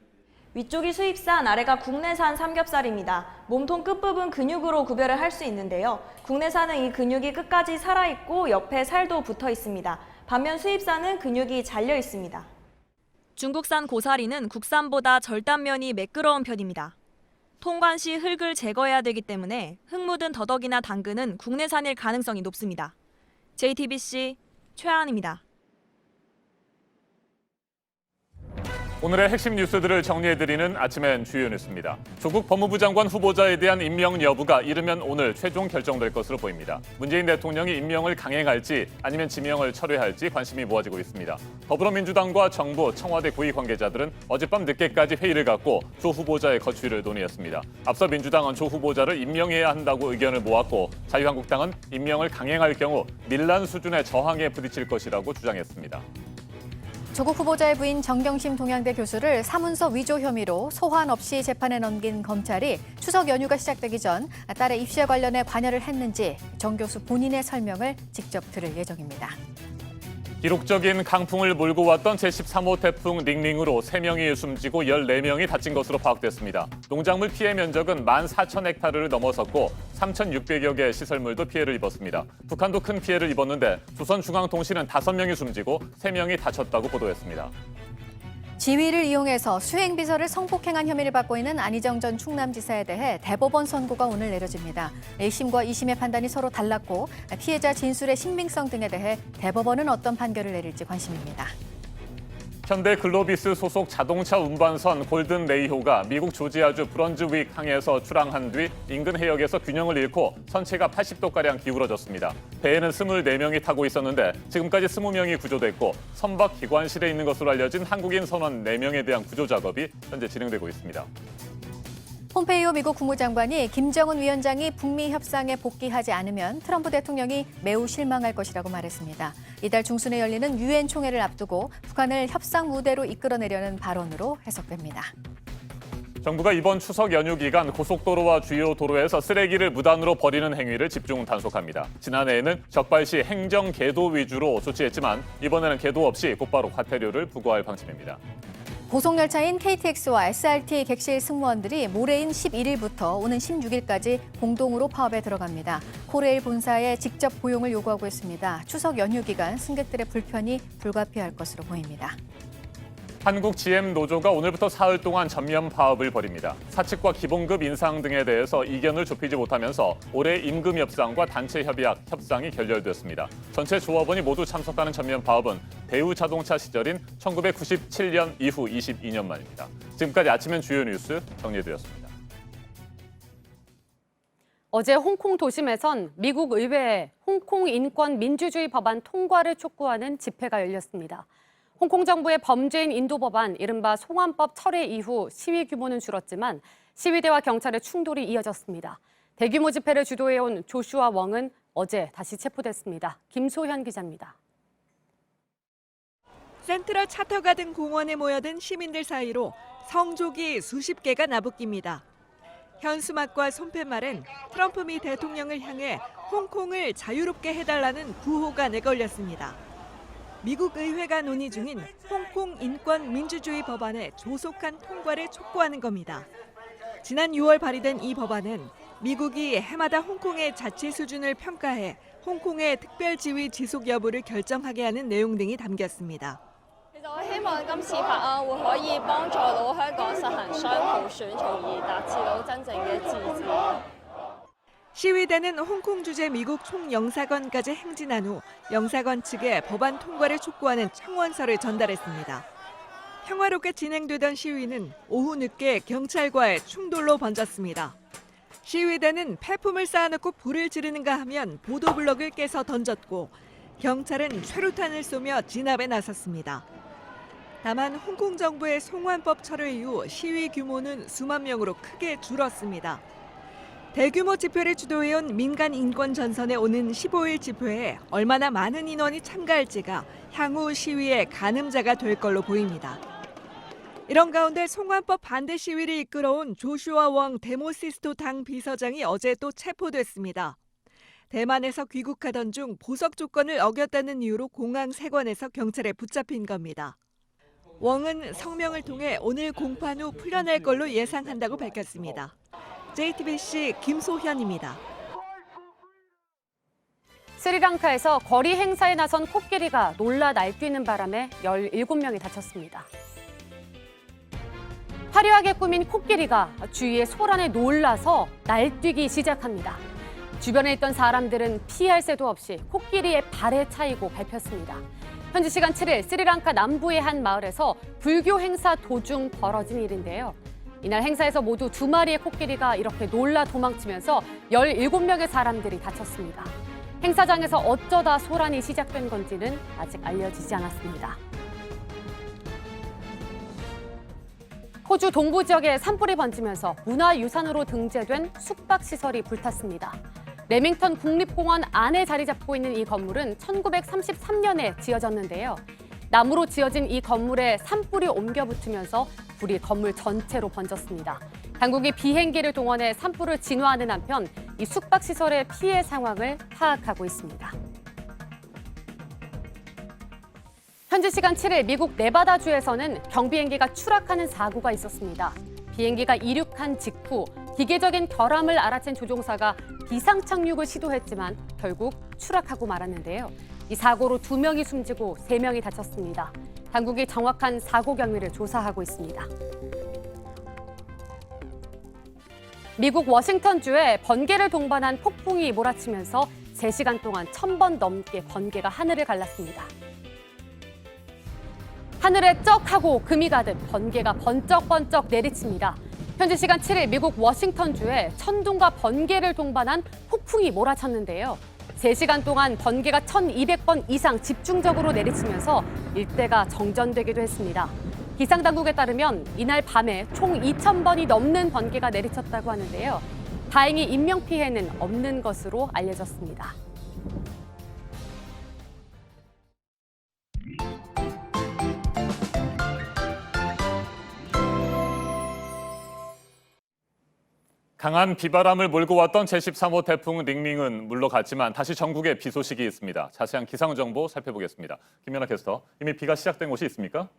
위쪽이 수입산, 아래가 국내산 삼겹살입니다. 몸통 끝부분 근육으로 구별을 할 수 있는데요. 국내산은 이 근육이 끝까지 살아있고 옆에 살도 붙어 있습니다. 반면 수입산은 근육이 잘려 있습니다. 중국산 고사리는 국산보다 절단면이 매끄러운 편입니다. 통관 시 흙을 제거해야 되기 때문에 흙 묻은 더덕이나 당근은 국내산일 가능성이 높습니다. JTBC 최하은입니다. 오늘의 핵심 뉴스들을 정리해드리는 아침엔 주요 뉴스입니다. 조국 법무부 장관 후보자에 대한 임명 여부가 이르면 오늘 최종 결정될 것으로 보입니다. 문재인 대통령이 임명을 강행할지 아니면 지명을 철회할지 관심이 모아지고 있습니다. 더불어민주당과 정부, 청와대 고위 관계자들은 어젯밤 늦게까지 회의를 갖고 조 후보자의 거취를 논의했습니다. 앞서 민주당은 조 후보자를 임명해야 한다고 의견을 모았고 자유한국당은 임명을 강행할 경우 밀란 수준의 저항에 부딪힐 것이라고 주장했습니다. 조국 후보자의 부인 정경심 동양대 교수를 사문서 위조 혐의로 소환 없이 재판에 넘긴 검찰이 추석 연휴가 시작되기 전 딸의 입시에 관련해 관여를 했는지 정 교수 본인의 설명을 직접 들을 예정입니다. 기록적인 강풍을 몰고 왔던 제13호 태풍 닝닝으로 3명이 숨지고 14명이 다친 것으로 파악됐습니다. 농작물 피해 면적은 14,000헥타르를 넘어섰고 3,600여 개의 시설물도 피해를 입었습니다. 북한도 큰 피해를 입었는데 조선중앙통신은 5명이 숨지고 3명이 다쳤다고 보도했습니다. 지위를 이용해서 수행비서를 성폭행한 혐의를 받고 있는 안희정 전 충남지사에 대해 대법원 선고가 오늘 내려집니다. 1심과 2심의 판단이 서로 달랐고 피해자 진술의 신빙성 등에 대해 대법원은 어떤 판결을 내릴지 관심입니다. 현대 글로비스 소속 자동차 운반선 골든 레이호가 미국 조지아주 브런즈윅 항에서 출항한 뒤 인근 해역에서 균형을 잃고 선체가 80도가량 기울어졌습니다. 배에는 24명이 타고 있었는데 지금까지 20명이 구조됐고 선박 기관실에 있는 것으로 알려진 한국인 선원 4명에 대한 구조 작업이 현재 진행되고 있습니다. 폼페이오 미국 국무장관이 김정은 위원장이 북미 협상에 복귀하지 않으면 트럼프 대통령이 매우 실망할 것이라고 말했습니다. 이달 중순에 열리는 유엔 총회를 앞두고 북한을 협상 무대로 이끌어내려는 발언으로 해석됩니다. 정부가 이번 추석 연휴 기간 고속도로와 주요 도로에서 쓰레기를 무단으로 버리는 행위를 집중 단속합니다. 지난해에는 적발 시 행정 계도 위주로 조치했지만 이번에는 계도 없이 곧바로 과태료를 부과할 방침입니다. 고속열차인 KTX와 SRT 객실 승무원들이 모레인 11일부터 오는 16일까지 공동으로 파업에 들어갑니다. 코레일 본사에 직접 고용을 요구하고 있습니다. 추석 연휴 기간 승객들의 불편이 불가피할 것으로 보입니다. 한국 GM 노조가 오늘부터 사흘 동안 전면 파업을 벌입니다. 사측과 기본급 인상 등에 대해서 이견을 좁히지 못하면서 올해 임금 협상과 단체 협약 협상이 결렬됐습니다. 전체 조합원이 모두 참석하는 전면 파업은 대우 자동차 시절인 1997년 이후 22년 만입니다. 지금까지 아침엔 주요 뉴스 정리해드렸습니다. 어제 홍콩 도심에선 미국 의회에 홍콩 인권 민주주의 법안 통과를 촉구하는 집회가 열렸습니다. 홍콩 정부의 범죄인 인도 법안, 이른바 송환법 철회 이후 시위 규모는 줄었지만 시위대와 경찰의 충돌이 이어졌습니다. 대규모 집회를 주도해온 조슈아 웡은 어제 다시 체포됐습니다. 김소현 기자입니다. 센트럴 차터가든 공원에 모여든 시민들 사이로 성조기 수십 개가 나부낍니다. 현수막과 손팻말엔 트럼프 미 대통령을 향해 홍콩을 자유롭게 해달라는 구호가 내걸렸습니다. 미국 의회가 논의 중인 홍콩 인권 민주주의 법안의 조속한 통과를 촉구하는 겁니다. 지난 6월 발의된 이 법안은 미국이 해마다 홍콩의 자치 수준을 평가해 홍콩의 특별 지위 지속 여부를 결정하게 하는 내용 등이 담겼습니다. 시위대는 홍콩 주재 미국 총영사관까지 행진한 후 영사관 측에 법안 통과를 촉구하는 청원서를 전달했습니다. 평화롭게 진행되던 시위는 오후 늦게 경찰과의 충돌로 번졌습니다. 시위대는 폐품을 쌓아놓고 불을 지르는가 하면 보도블럭을 깨서 던졌고 경찰은 최루탄을 쏘며 진압에 나섰습니다. 다만 홍콩 정부의 송환법 철회 이후 시위 규모는 수만 명으로 크게 줄었습니다. 대규모 집회를 주도해온 민간 인권 전선에 오는 15일 집회에 얼마나 많은 인원이 참가할지가 향후 시위의 가늠자가 될 걸로 보입니다. 이런 가운데 송환법 반대 시위를 이끌어온 조슈아 웡 데모시스토 당 비서장이 어제 또 체포됐습니다. 대만에서 귀국하던 중 보석 조건을 어겼다는 이유로 공항 세관에서 경찰에 붙잡힌 겁니다. 웡은 성명을 통해 오늘 공판 후 풀려날 걸로 예상한다고 밝혔습니다. JTBC 김소현입니다. 스리랑카에서 거리 행사에 나선 코끼리가 놀라 날뛰는 바람에 17명이 다쳤습니다. 화려하게 꾸민 코끼리가 주위의 소란에 놀라서 날뛰기 시작합니다. 주변에 있던 사람들은 피할 새도 없이 코끼리의 발에 차이고 밟혔습니다. 현지 시간 7일 스리랑카 남부의 한 마을에서 불교 행사 도중 벌어진 일인데요. 이날 행사에서 모두 2마리의 코끼리가 이렇게 놀라 도망치면서 17명의 사람들이 다쳤습니다. 행사장에서 어쩌다 소란이 시작된 건지는 아직 알려지지 않았습니다. 호주 동부 지역에 산불이 번지면서 문화유산으로 등재된 숙박시설이 불탔습니다. 레밍턴 국립공원 안에 자리 잡고 있는 이 건물은 1933년에 지어졌는데요. 나무로 지어진 이 건물에 산불이 옮겨 붙으면서 불이 건물 전체로 번졌습니다. 당국이 비행기를 동원해 산불을 진화하는 한편 이 숙박시설의 피해 상황을 파악하고 있습니다. 현지 시간 7일 미국 네바다주에서는 경비행기가 추락하는 사고가 있었습니다. 비행기가 이륙한 직후 기계적인 결함을 알아챈 조종사가 비상 착륙을 시도했지만 결국 추락하고 말았는데요. 이 사고로 2명이 숨지고 3명이 다쳤습니다. 당국이 정확한 사고 경위를 조사하고 있습니다. 미국 워싱턴주에 번개를 동반한 폭풍이 몰아치면서 3시간 동안 1000번 넘게 번개가 하늘을 갈랐습니다. 하늘에 쩍 하고 금이 가듯 번개가 번쩍번쩍 내리칩니다. 현지 시간 7일 미국 워싱턴주에 천둥과 번개를 동반한 폭풍이 몰아쳤는데요. 3시간 동안 번개가 1200번 이상 집중적으로 내리치면서 일대가 정전되기도 했습니다. 기상당국에 따르면 이날 밤에 총 2000번이 넘는 번개가 내리쳤다고 하는데요. 다행히 인명피해는 없는 것으로 알려졌습니다. 강한 비바람을 몰고 왔던 제13호 태풍 닝닝은 물러갔지만 다시 전국에 비 소식이 있습니다. 자세한 기상 정보 살펴보겠습니다. 김연아 캐스터, 이미 비가 시작된 곳이 있습니까?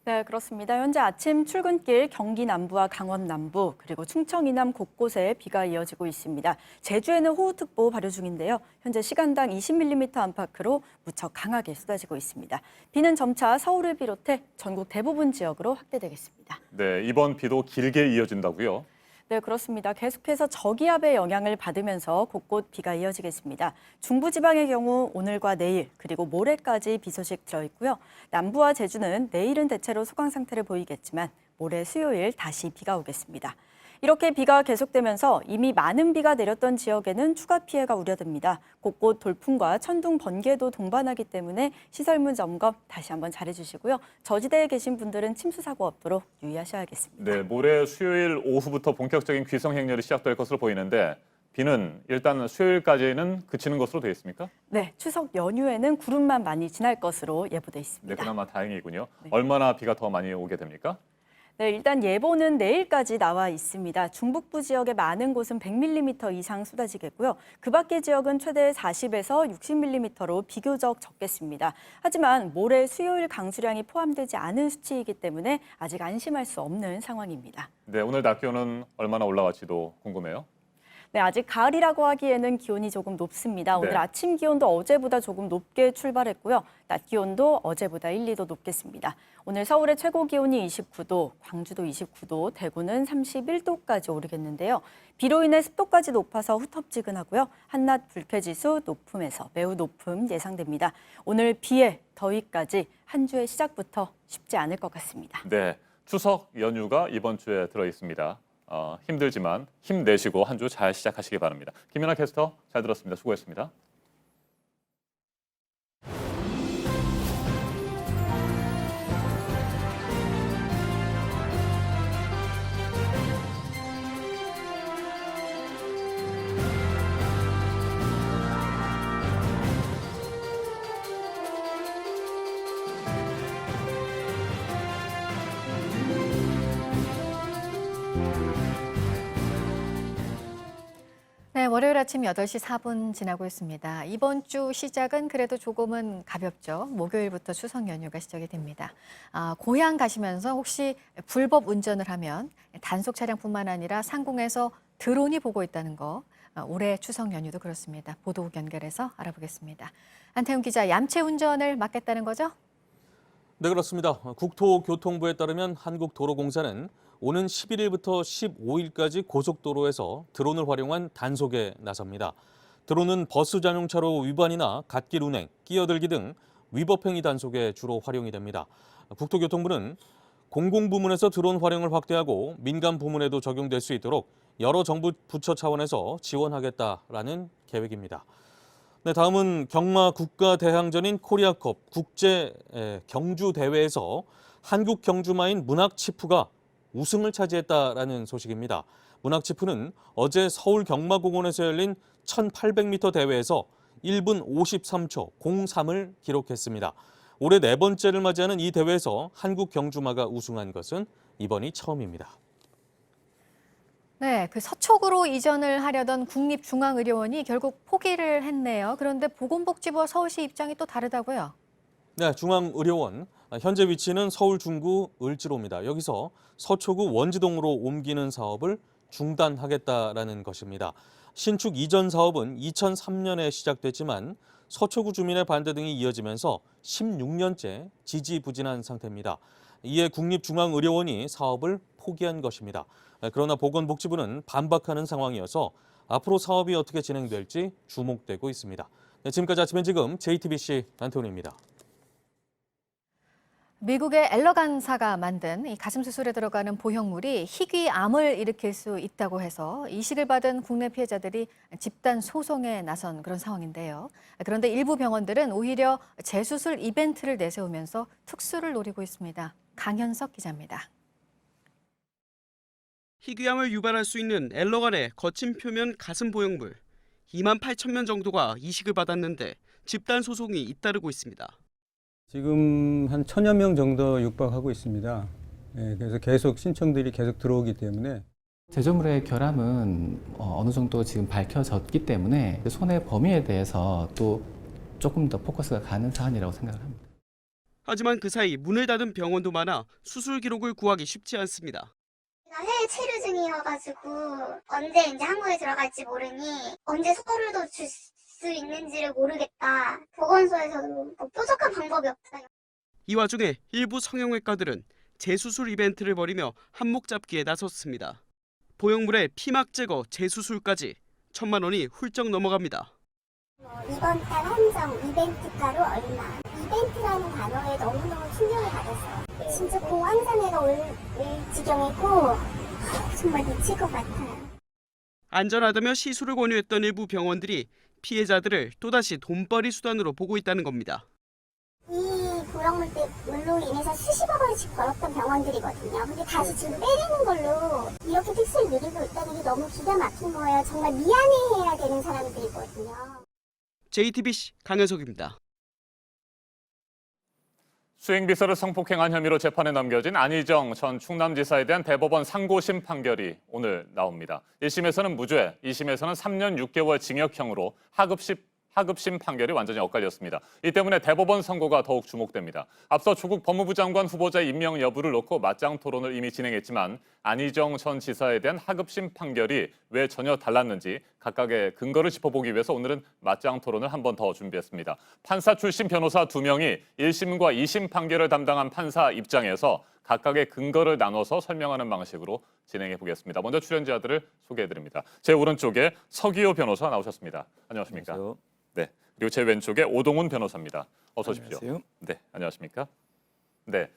네, 그렇습니다. 현재 아침 출근길 경기 남부와 강원 남부 그리고 충청 이남 곳곳에 비가 이어지고 있습니다. 제주에는 호우특보 발효 중인데요. 현재 시간당 20mm 안팎으로 무척 강하게 쏟아지고 있습니다. 비는 점차 서울을 비롯해 전국 대부분 지역으로 확대되겠습니다. 네, 이번 비도 길게 이어진다고요? 네, 그렇습니다. 계속해서 저기압의 영향을 받으면서 곳곳 비가 이어지겠습니다. 중부지방의 경우 오늘과 내일 그리고 모레까지 비 소식 들어있고요. 남부와 제주는 내일은 대체로 소강 상태를 보이겠지만 모레 수요일 다시 비가 오겠습니다. 이렇게 비가 계속되면서 이미 많은 비가 내렸던 지역에는 추가 피해가 우려됩니다. 곳곳 돌풍과 천둥, 번개도 동반하기 때문에 시설물 점검 다시 한번 잘해주시고요. 저지대에 계신 분들은 침수 사고 없도록 유의하셔야겠습니다. 네, 모레 수요일 오후부터 본격적인 귀성 행렬이 시작될 것으로 보이는데 비는 일단 수요일까지는 그치는 것으로 되어 있습니까? 네, 추석 연휴에는 구름만 많이 지날 것으로 예보돼 있습니다. 네, 그나마 다행이군요. 네. 얼마나 비가 더 많이 오게 됩니까? 네, 일단 예보는 내일까지 나와 있습니다. 중북부 지역의 많은 곳은 100mm 이상 쏟아지겠고요. 그 밖의 지역은 최대 40에서 60mm로 비교적 적겠습니다. 하지만 모레 수요일 강수량이 포함되지 않은 수치이기 때문에 아직 안심할 수 없는 상황입니다. 네, 오늘 낮 기온은 얼마나 올라갈지도 궁금해요. 네, 아직 가을이라고 하기에는 기온이 조금 높습니다. 오늘 네. 아침 기온도 어제보다 조금 높게 출발했고요. 낮 기온도 어제보다 1, 2도 높겠습니다. 오늘 서울의 최고 기온이 29도, 광주도 29도, 대구는 31도까지 오르겠는데요. 비로 인해 습도까지 높아서 후텁지근하고요. 한낮 불쾌지수 높음에서 매우 높음 예상됩니다. 오늘 비에 더위까지 한 주의 시작부터 쉽지 않을 것 같습니다. 네, 추석 연휴가 이번 주에 들어 있습니다. 힘들지만 힘내시고 한 주 잘 시작하시기 바랍니다. 김연아 캐스터 잘 들었습니다. 수고했습니다. 네, 월요일 아침 8시 4분 지나고 있습니다. 이번 주 시작은 그래도 조금은 가볍죠. 목요일부터 추석 연휴가 시작이 됩니다. 고향 가시면서 혹시 불법 운전을 하면 단속 차량뿐만 아니라 상공에서 드론이 보고 있다는 거, 올해 추석 연휴도 그렇습니다. 보도국 연결해서 알아보겠습니다. 안태훈 기자, 얌체 운전을 막겠다는 거죠? 네, 그렇습니다. 국토교통부에 따르면 한국도로공사는 오는 11일부터 15일까지 고속도로에서 드론을 활용한 단속에 나섭니다. 드론은 버스 전용차로 위반이나 갓길 운행, 끼어들기 등 위법행위 단속에 주로 활용이 됩니다. 국토교통부는 공공부문에서 드론 활용을 확대하고 민간 부문에도 적용될 수 있도록 여러 정부 부처 차원에서 지원하겠다라는 계획입니다. 네, 다음은 경마 국가대항전인 코리아컵 국제 경주 대회에서 한국 경주마인 문학치프가 우승을 차지했다라는 소식입니다. 문학치프는 어제 서울 경마공원에서 열린 1800m 대회에서 1분 53초 03을 기록했습니다. 올해 네 번째를 맞이하는 이 대회에서 한국 경주마가 우승한 것은 이번이 처음입니다. 네, 그 서초구로 이전을 하려던 국립중앙의료원이 결국 포기를 했네요. 그런데 보건복지부와 서울시 입장이 또 다르다고요? 네, 중앙의료원. 현재 위치는 서울 중구 을지로입니다. 여기서 서초구 원지동으로 옮기는 사업을 중단하겠다라는 것입니다. 신축 이전 사업은 2003년에 시작됐지만 서초구 주민의 반대 등이 이어지면서 16년째 지지부진한 상태입니다. 이에 국립중앙의료원이 사업을 포기한 것입니다. 그러나 보건복지부는 반박하는 상황이어서 앞으로 사업이 어떻게 진행될지 주목되고 있습니다. 네, 지금까지 아침엔 지금 JTBC 안태훈입니다. 미국의 엘러 간사가 만든 이 가슴 수술에 들어가는 보형물이 희귀암을 일으킬 수 있다고 해서 이식을 받은 국내 피해자들이 집단 소송에 나선 그런 상황인데요. 그런데 일부 병원들은 오히려 재수술 이벤트를 내세우면서 특수를 노리고 있습니다. 강현석 기자입니다. 희귀암을 유발할 수 있는 엘러간의 거친 표면 가슴 보형물 28,000명 정도가 이식을 받았는데 집단 소송이 잇따르고 있습니다. 지금 한 1000여 명 정도 육박하고 있습니다. 그래서 계속 신청들이 계속 들어오기 때문에 제조물의 결함은 어느 정도 지금 밝혀졌기 때문에 손해 범위에 대해서 또 조금 더 포커스가 가는 사안이라고 생각을 합니다. 하지만 그 사이 문을 닫은 병원도 많아 수술 기록을 구하기 쉽지 않습니다. 해외 체류 중이어가지고 언제 이제 한국에 들어갈지 모르니 언제 서류도 줄 수 있는지를 모르겠다. 보건소에서도 뾰족한 방법이 없어요. 이 와중에 일부 성형외과들은 재수술 이벤트를 벌이며 한몫 잡기에 나섰습니다. 보형물의 피막 제거 재수술까지 1,000만 원이 훌쩍 넘어갑니다. 이번 달 한정 이벤트가로 얼마. 이벤트라는 단어에 너무너무 충격을 받았어요. 진짜 공황장애가 올 지경이고 정말 미칠 것 같아요. 안전하다며 시술을 권유했던 일부 병원들이 피해자들을 또다시 돈벌이 수단으로 보고 있다는 겁니다. 이 보형물로 인해서 수십억 원씩 벌었던 병원들이거든요. 근데 다시 지금 빼내는 걸로 이렇게 특수를 누리고 있다는 게 너무 기가 막힌 거예요. 정말 미안해해야 되는 사람들이거든요. JTBC 강현석입니다. 수행비서를 성폭행한 혐의로 재판에 넘겨진 안희정 전 충남지사에 대한 대법원 상고심 판결이 오늘 나옵니다. 1심에서는 무죄, 2심에서는 3년 6개월 징역형으로 하급심 판결이 완전히 엇갈렸습니다. 이 때문에 대법원 선고가 더욱 주목됩니다. 앞서 조국 법무부 장관 후보자 임명 여부를 놓고 맞짱 토론을 이미 진행했지만 안희정 전 지사에 대한 하급심 판결이 왜 전혀 달랐는지 각각의 근거를 짚어보기 위해서 오늘은 맞짱 토론을 한 번 더 준비했습니다. 판사 출신 변호사 2명이 1심과 2심 판결을 담당한 판사 입장에서 각각의 근거를 나눠서 설명하는 방식으로 진행해 보겠습니다. 먼저 출연자들을 소개해드립니다. 제 오른쪽에 서기호 변호사 나오셨습니다. 안녕하십니까? 안녕하세요. 네. 그리고 제 왼쪽에 오동훈 변호사입니다. 어서 오십시오. 안녕하세요. 네, 안녕하십니까? 네.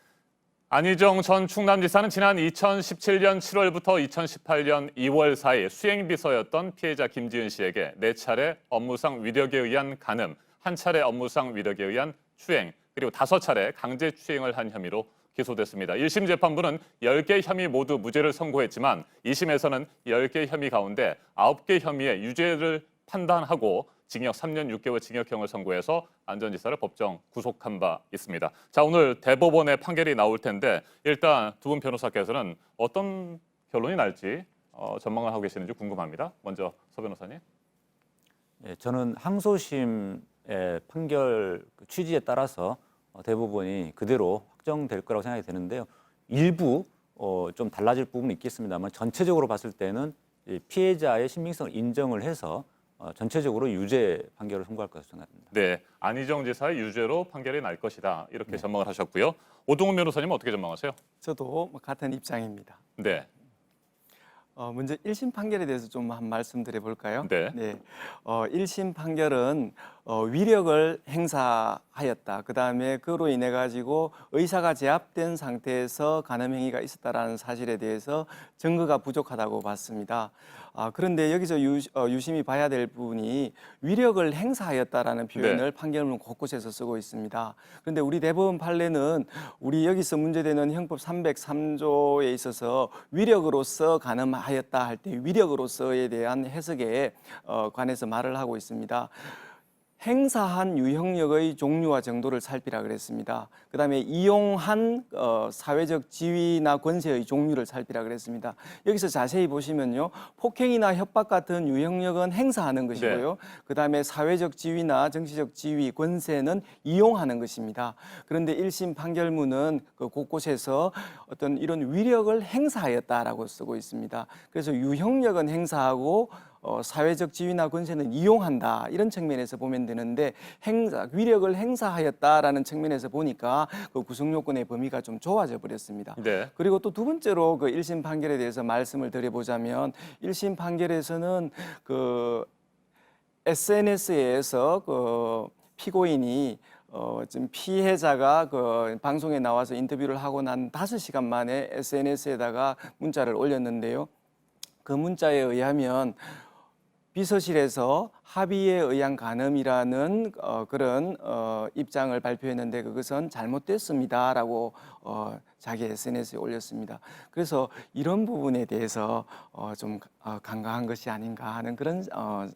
안희정 전 충남지사는 지난 2017년 7월부터 2018년 2월 사이 수행비서였던 피해자 김지은 씨에게 4차례 업무상 위력에 의한 간음, 1차례 업무상 위력에 의한 추행, 그리고 5차례 강제 추행을 한 혐의로 기소됐습니다. 1심 재판부는 10개 혐의 모두 무죄를 선고했지만 2심에서는 10개 혐의 가운데 9개 혐의의 유죄를 판단하고 징역 3년 6개월 징역형을 선고해서 안 전 지사를 법정 구속한 바 있습니다. 자, 오늘 대법원의 판결이 나올 텐데 일단 두 분 변호사께서는 어떤 결론이 날지 전망을 하고 계시는지 궁금합니다. 먼저 서 변호사님. 예, 저는 항소심의 판결 취지에 따라서 대법원이 그대로 확정될 거라고 생각이 되는데요. 일부 좀 달라질 부분은 있겠습니다만 전체적으로 봤을 때는 피해자의 신빙성을 인정을 해서 전체적으로 유죄 판결을 선고할 것으로 생각합니다. 네, 안희정 지사의 유죄로 판결이 날 것이다. 이렇게 전망을 하셨고요. 오동훈 변호사님은 어떻게 전망하세요? 저도 같은 입장입니다. 네. 먼저 1심 판결에 대해서 좀 한 말씀 드려볼까요? 네. 1심 판결은 위력을 행사하였다. 그다음에 그로 인해 가지고 의사가 제압된 상태에서 간음 행위가 있었다라는 사실에 대해서 증거가 부족하다고 봤습니다. 그런데 여기서 유심히 봐야 될 부분이 위력을 행사하였다라는 표현을 판결문 곳곳에서 쓰고 있습니다. 그런데 우리 대법원 판례는 우리 여기서 문제되는 형법 303조에 있어서 위력으로서 간음하였다 할 때 위력으로서에 대한 해석에 관해서 말을 하고 있습니다. 행사한 유형력의 종류와 정도를 살피라 그랬습니다. 그다음에 이용한 사회적 지위나 권세의 종류를 살피라 그랬습니다. 여기서 자세히 보시면요, 폭행이나 협박 같은 유형력은 행사하는 것이고요. 그다음에 사회적 지위나 정치적 지위, 권세는 이용하는 것입니다. 그런데 1심 판결문은 그 곳곳에서 어떤 이런 위력을 행사하였다라고 쓰고 있습니다. 그래서 유형력은 행사하고 사회적 지위나 권세는 이용한다, 이런 측면에서 보면 되는데 위력을 행사하였다라는 측면에서 보니까 그 구성요건의 범위가 좀 좁아져 버렸습니다. 네. 그리고 또 두 번째로 그 1심 판결에 대해서 말씀을 드려보자면 1심 판결에서는 그 SNS에서 그 피고인이 지금 피해자가 그 방송에 나와서 인터뷰를 하고 난 5시간 만에 SNS에다가 문자를 올렸는데요. 그 문자에 의하면 비서실에서 합의에 의한 간음이라는 그런 입장을 발표했는데 그것은 잘못됐습니다라고 자기 SNS에 올렸습니다. 그래서 이런 부분에 대해서 좀 간과한 것이 아닌가 하는 그런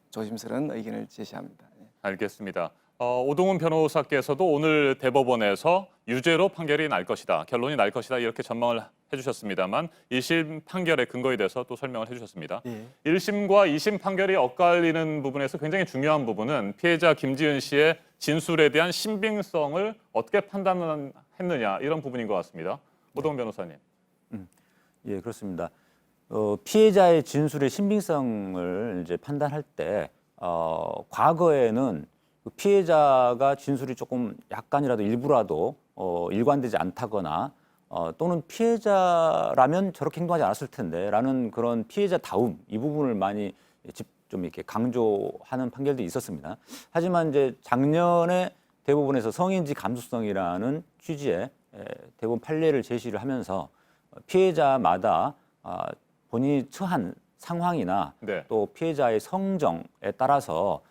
조심스러운 의견을 제시합니다. 알겠습니다. 오동훈 변호사께서도 오늘 대법원에서 유죄로 판결이 날 것이다, 결론이 날 것이다, 이렇게 전망을 해주셨습니다만 1심 판결의 근거에 대해서 또 설명을 해주셨습니다. 1심과 2심 판결이 엇갈리는 부분에서 굉장히 중요한 부분은 피해자 김지은 씨의 진술에 대한 신빙성을 어떻게 판단했느냐, 이런 부분인 것 같습니다. 오동훈 변호사님. 예, 그렇습니다. 피해자의 진술의 신빙성을 이제 판단할 때 과거에는 그 피해자가 진술이 조금 약간이라도 일부라도 일관되지 않다거나 또는 피해자라면 저렇게 행동하지 않았을 텐데 라는 그런 피해자다움, 이 부분을 많이 좀 이렇게 강조하는 판결도 있었습니다. 하지만 이제 작년에 대법원에서 성인지 감수성이라는 취지의 대법원 판례를 제시를 하면서 피해자마다 본인이 처한 상황이나 또 피해자의 성정에 따라서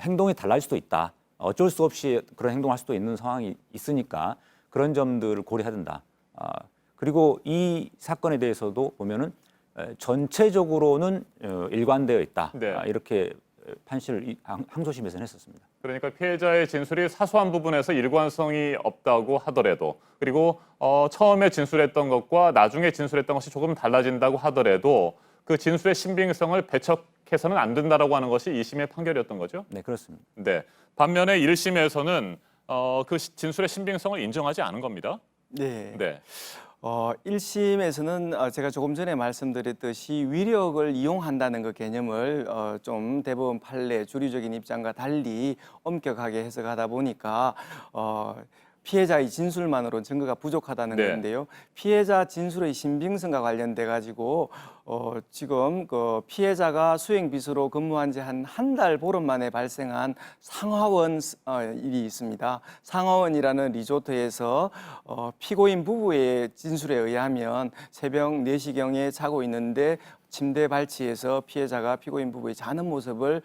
행동이 달라질 수도 있다. 어쩔 수 없이 그런 행동을 할 수도 있는 상황이 있으니까 그런 점들을 고려해야 된다. 그리고 이 사건에 대해서도 보면은 전체적으로는 일관되어 있다. 이렇게 판시를 항소심에서는 했었습니다. 그러니까 피해자의 진술이 사소한 부분에서 일관성이 없다고 하더라도, 그리고 처음에 진술했던 것과 나중에 진술했던 것이 조금 달라진다고 하더라도 그 진술의 신빙성을 배척해서는 안 된다라고 하는 것이 2심의 판결이었던 거죠? 네, 그렇습니다. 네. 반면에 1심에서는 그 진술의 신빙성을 인정하지 않은 겁니다. 네. 네. 1심에서는 제가 조금 전에 말씀드렸듯이 위력을 이용한다는 그 개념을 좀 대법원 판례 주류적인 입장과 달리 엄격하게 해석하다 보니까 피해자의 진술만으로 증거가 부족하다는 네. 건데요. 피해자 진술의 신빙성과 관련돼 가지고 지금 그 피해자가 수행비서로 근무한 지 한 달 보름 만에 발생한 상하원 일이 있습니다. 상하원이라는 리조트에서 피고인 부부의 진술에 의하면 새벽 4시경에 자고 있는데 침대 발치에서 피해자가 피고인 부부의 자는 모습을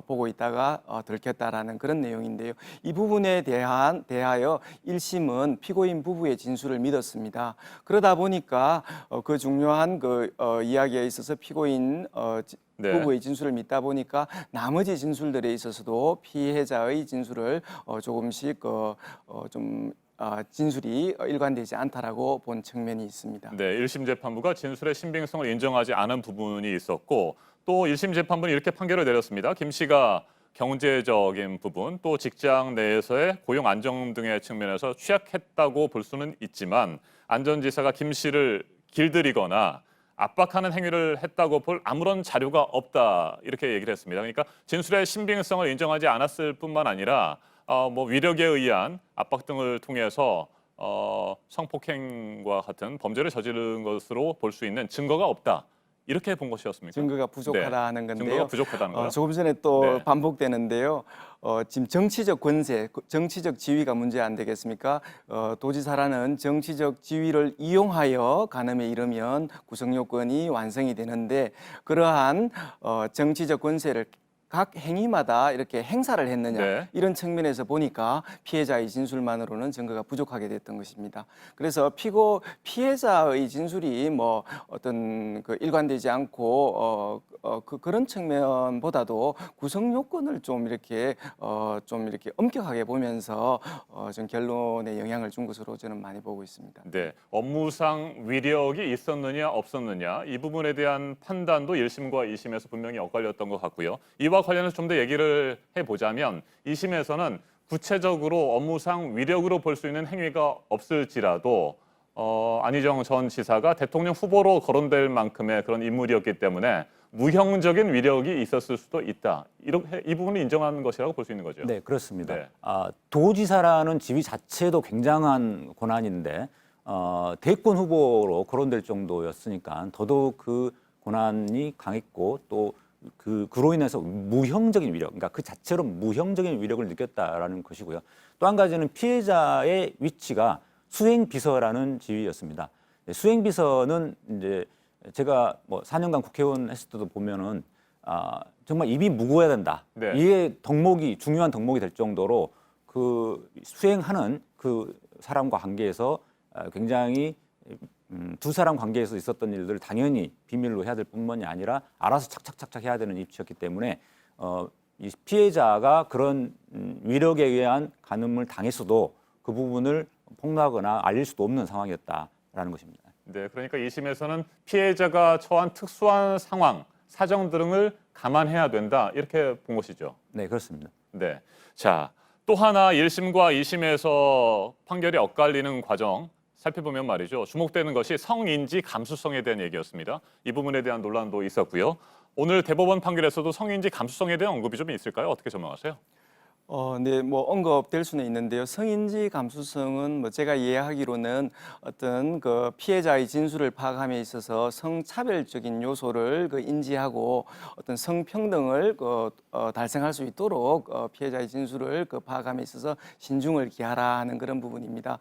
보고 있다가 들켰다라는 그런 내용인데요. 이 부분에 대하여 1심은 피고인 부부의 진술을 믿었습니다. 그러다 보니까 그 중요한 그 이야기에 있어서 피고인 네. 부부의 진술을 믿다 보니까 나머지 진술들에 있어서도 피해자의 진술을 조금씩 진술이 일관되지 않다라고 본 측면이 있습니다. 네, 1심 재판부가 진술의 신빙성을 인정하지 않은 부분이 있었고 또 1심 재판부는 이렇게 판결을 내렸습니다. 김 씨가 경제적인 부분 또 직장 내에서의 고용 안정 등의 측면에서 취약했다고 볼 수는 있지만 안전지사가 김 씨를 길들이거나 압박하는 행위를 했다고 볼 아무런 자료가 없다 이렇게 얘기를 했습니다. 그러니까 진술의 신빙성을 인정하지 않았을 뿐만 아니라 위력에 의한 압박 등을 통해서 성폭행과 같은 범죄를 저지른 것으로 볼 수 있는 증거가 없다. 이렇게 본 것이었습니까? 증거가 부족하다는 건데요. 증거가 부족하다는 거요? 조금 전에 또 네. 반복되는데요. 지금 정치적 권세, 정치적 지위가 문제 안 되겠습니까? 도지사라는 정치적 지위를 이용하여 간음에 이르면 구성 요건이 완성이 되는데 그러한 정치적 권세를 각 행위마다 이렇게 행사를 했느냐 네. 이런 측면에서 보니까 피해자의 진술만으로는 증거가 부족하게 됐던 것입니다. 그래서 피해자의 진술이 뭐 어떤 그 일관되지 않고 그런 측면보다도 구성 요건을 좀 이렇게 엄격하게 보면서 좀 결론에 영향을 준 것으로 저는 많이 보고 있습니다. 네, 업무상 위력이 있었느냐 없었느냐 이 부분에 대한 판단도 1심과 2심에서 분명히 엇갈렸던 것 같고요. 이와 관련해서 좀 더 얘기를 해보자면 2심에서는 구체적으로 업무상 위력으로 볼 수 있는 행위가 없을지라도 안희정 전 지사가 대통령 후보로 거론될 만큼의 그런 인물이었기 때문에 무형적인 위력이 있었을 수도 있다. 이 부분을 인정하는 것이라고 볼 수 있는 거죠. 네, 그렇습니다. 네. 도지사라는 지위 자체도 굉장한 권한인데 대권 후보로 거론될 정도였으니까 더더욱 그 권한이 강했고 또 그로 인해서 무형적인 위력, 그러니까 그 자체로 무형적인 위력을 느꼈다라는 것이고요. 또 한 가지는 피해자의 위치가 수행비서라는 지위였습니다. 수행비서는 이제 제가 뭐 4년간 국회의원 했을 때도 보면은 정말 입이 무거워야 된다. 네. 이게 중요한 덕목이 될 정도로 그 수행하는 그 사람과 관계에서 굉장히 두 사람 관계에서 있었던 일들을 당연히 비밀로 해야 될 뿐만이 아니라 알아서 착착착착 해야 되는 입지였기 때문에 이 피해자가 그런 위력에 의한 간음을 당했어도 그 부분을 폭로하거나 알릴 수도 없는 상황이었다라는 것입니다. 네, 그러니까 2심에서는 피해자가 처한 특수한 상황, 사정 등을 감안해야 된다 이렇게 본 것이죠. 네, 그렇습니다. 네, 자, 또 하나 1심과 2심에서 판결이 엇갈리는 과정 살펴보면 말이죠. 주목되는 것이 성인지 감수성에 대한 얘기였습니다. 이 부분에 대한 논란도 있었고요. 오늘 대법원 판결에서도 성인지 감수성에 대한 언급이 좀 있을까요? 어떻게 전망하세요? 네, 뭐 언급될 수는 있는데요. 성인지 감수성은 뭐 제가 이해하기로는 어떤 그 피해자의 진술을 파악함에 있어서 성차별적인 요소를 인지하고 어떤 성평등을 달성할 수 있도록 피해자의 진술을 파악함에 있어서 신중을 기하라 하는 그런 부분입니다.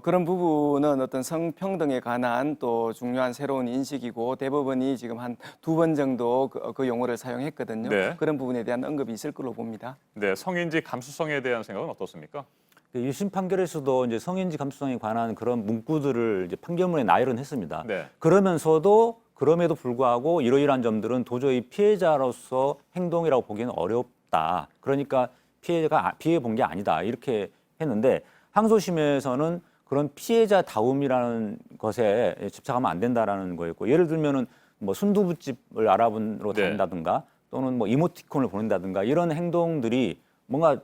그런 부분은 어떤 성평등에 관한 또 중요한 새로운 인식이고 대법원이 지금 한 2번 정도 그 용어를 사용했거든요. 네. 그런 부분에 대한 언급이 있을 걸로 봅니다. 네, 성인지 감수성에 대한 생각은 어떻습니까? 1심 판결에서도 이제 성인지 감수성에 관한 그런 문구들을 이제 판결문에 나열은 했습니다. 네. 그럼에도 불구하고 이러이러한 점들은 도저히 피해자로서 행동이라고 보기는 어렵다. 그러니까 피해 본 게 아니다. 이렇게 했는데 항소심에서는 그런 피해자다움이라는 것에 집착하면 안 된다라는 거였고, 예를 들면은 뭐 순두부집을 알아보러 다닌다든가 또는 뭐 이모티콘을 보낸다든가 이런 행동들이 뭔가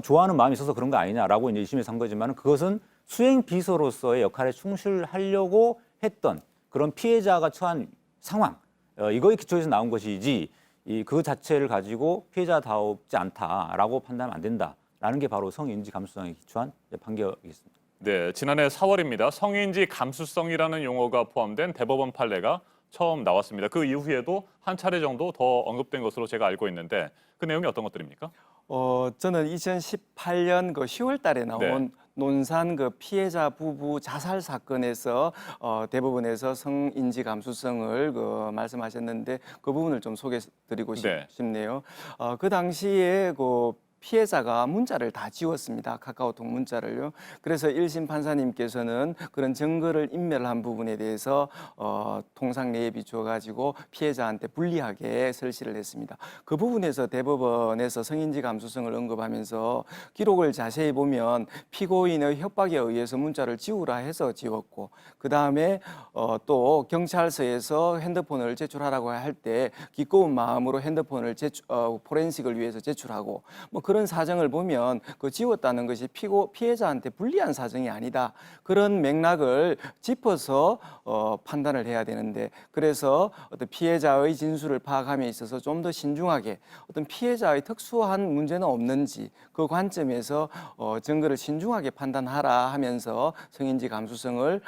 좋아하는 마음이 있어서 그런 거 아니냐라고 이제 1심에서 한 거지만, 그것은 수행 비서로서의 역할에 충실하려고 했던 그런 피해자가 처한 상황, 이거에 기초해서 나온 것이지 그 자체를 가지고 피해자다웠지 않다라고 판단하면 안 된다라는 게 바로 성인지 감수성에 기초한 판결이겠습니다. 네, 지난해 4월입니다. 성인지 감수성이라는 용어가 포함된 대법원 판례가 처음 나왔습니다. 그 이후에도 한 차례 정도 더 언급된 것으로 제가 알고 있는데 그 내용이 어떤 것들입니까? 저는 2018년 그 10월 달에 나온 논산 그 피해자 부부 자살 사건에서 대법원에서 성인지 감수성을 말씀하셨는데 그 부분을 좀 소개해드리고 싶네요. 그 당시에 그 피해자가 문자를 다 지웠습니다. 카카오톡 문자를요. 그래서 1심 판사님께서는 그런 증거를 인멸한 부분에 대해서 통상례에 비추어 가지고 피해자한테 불리하게 설시를 했습니다. 그 부분에서 대법원에서 성인지 감수성을 언급하면서 기록을 자세히 보면 피고인의 협박에 의해서 문자를 지우라 해서 지웠고, 그 다음에 또 경찰서에서 핸드폰을 제출하라고 할 때 기꺼운 마음으로 핸드폰을 포렌식을 위해서 제출하고, 뭐 그런 사정을 보면 그 지웠다는 것이 피해자한테 불리한 사정이 아니다, 그런 맥락을 짚어서 판단을 해야 되는데, 그래서 어떤 피해자의 진술을 파악함에 있어서 좀 더 신중하게 어떤 피해자의 특수한 문제는 없는지 그 관점에서 증거를 신중하게 판단하라 하면서 성인지 감수성을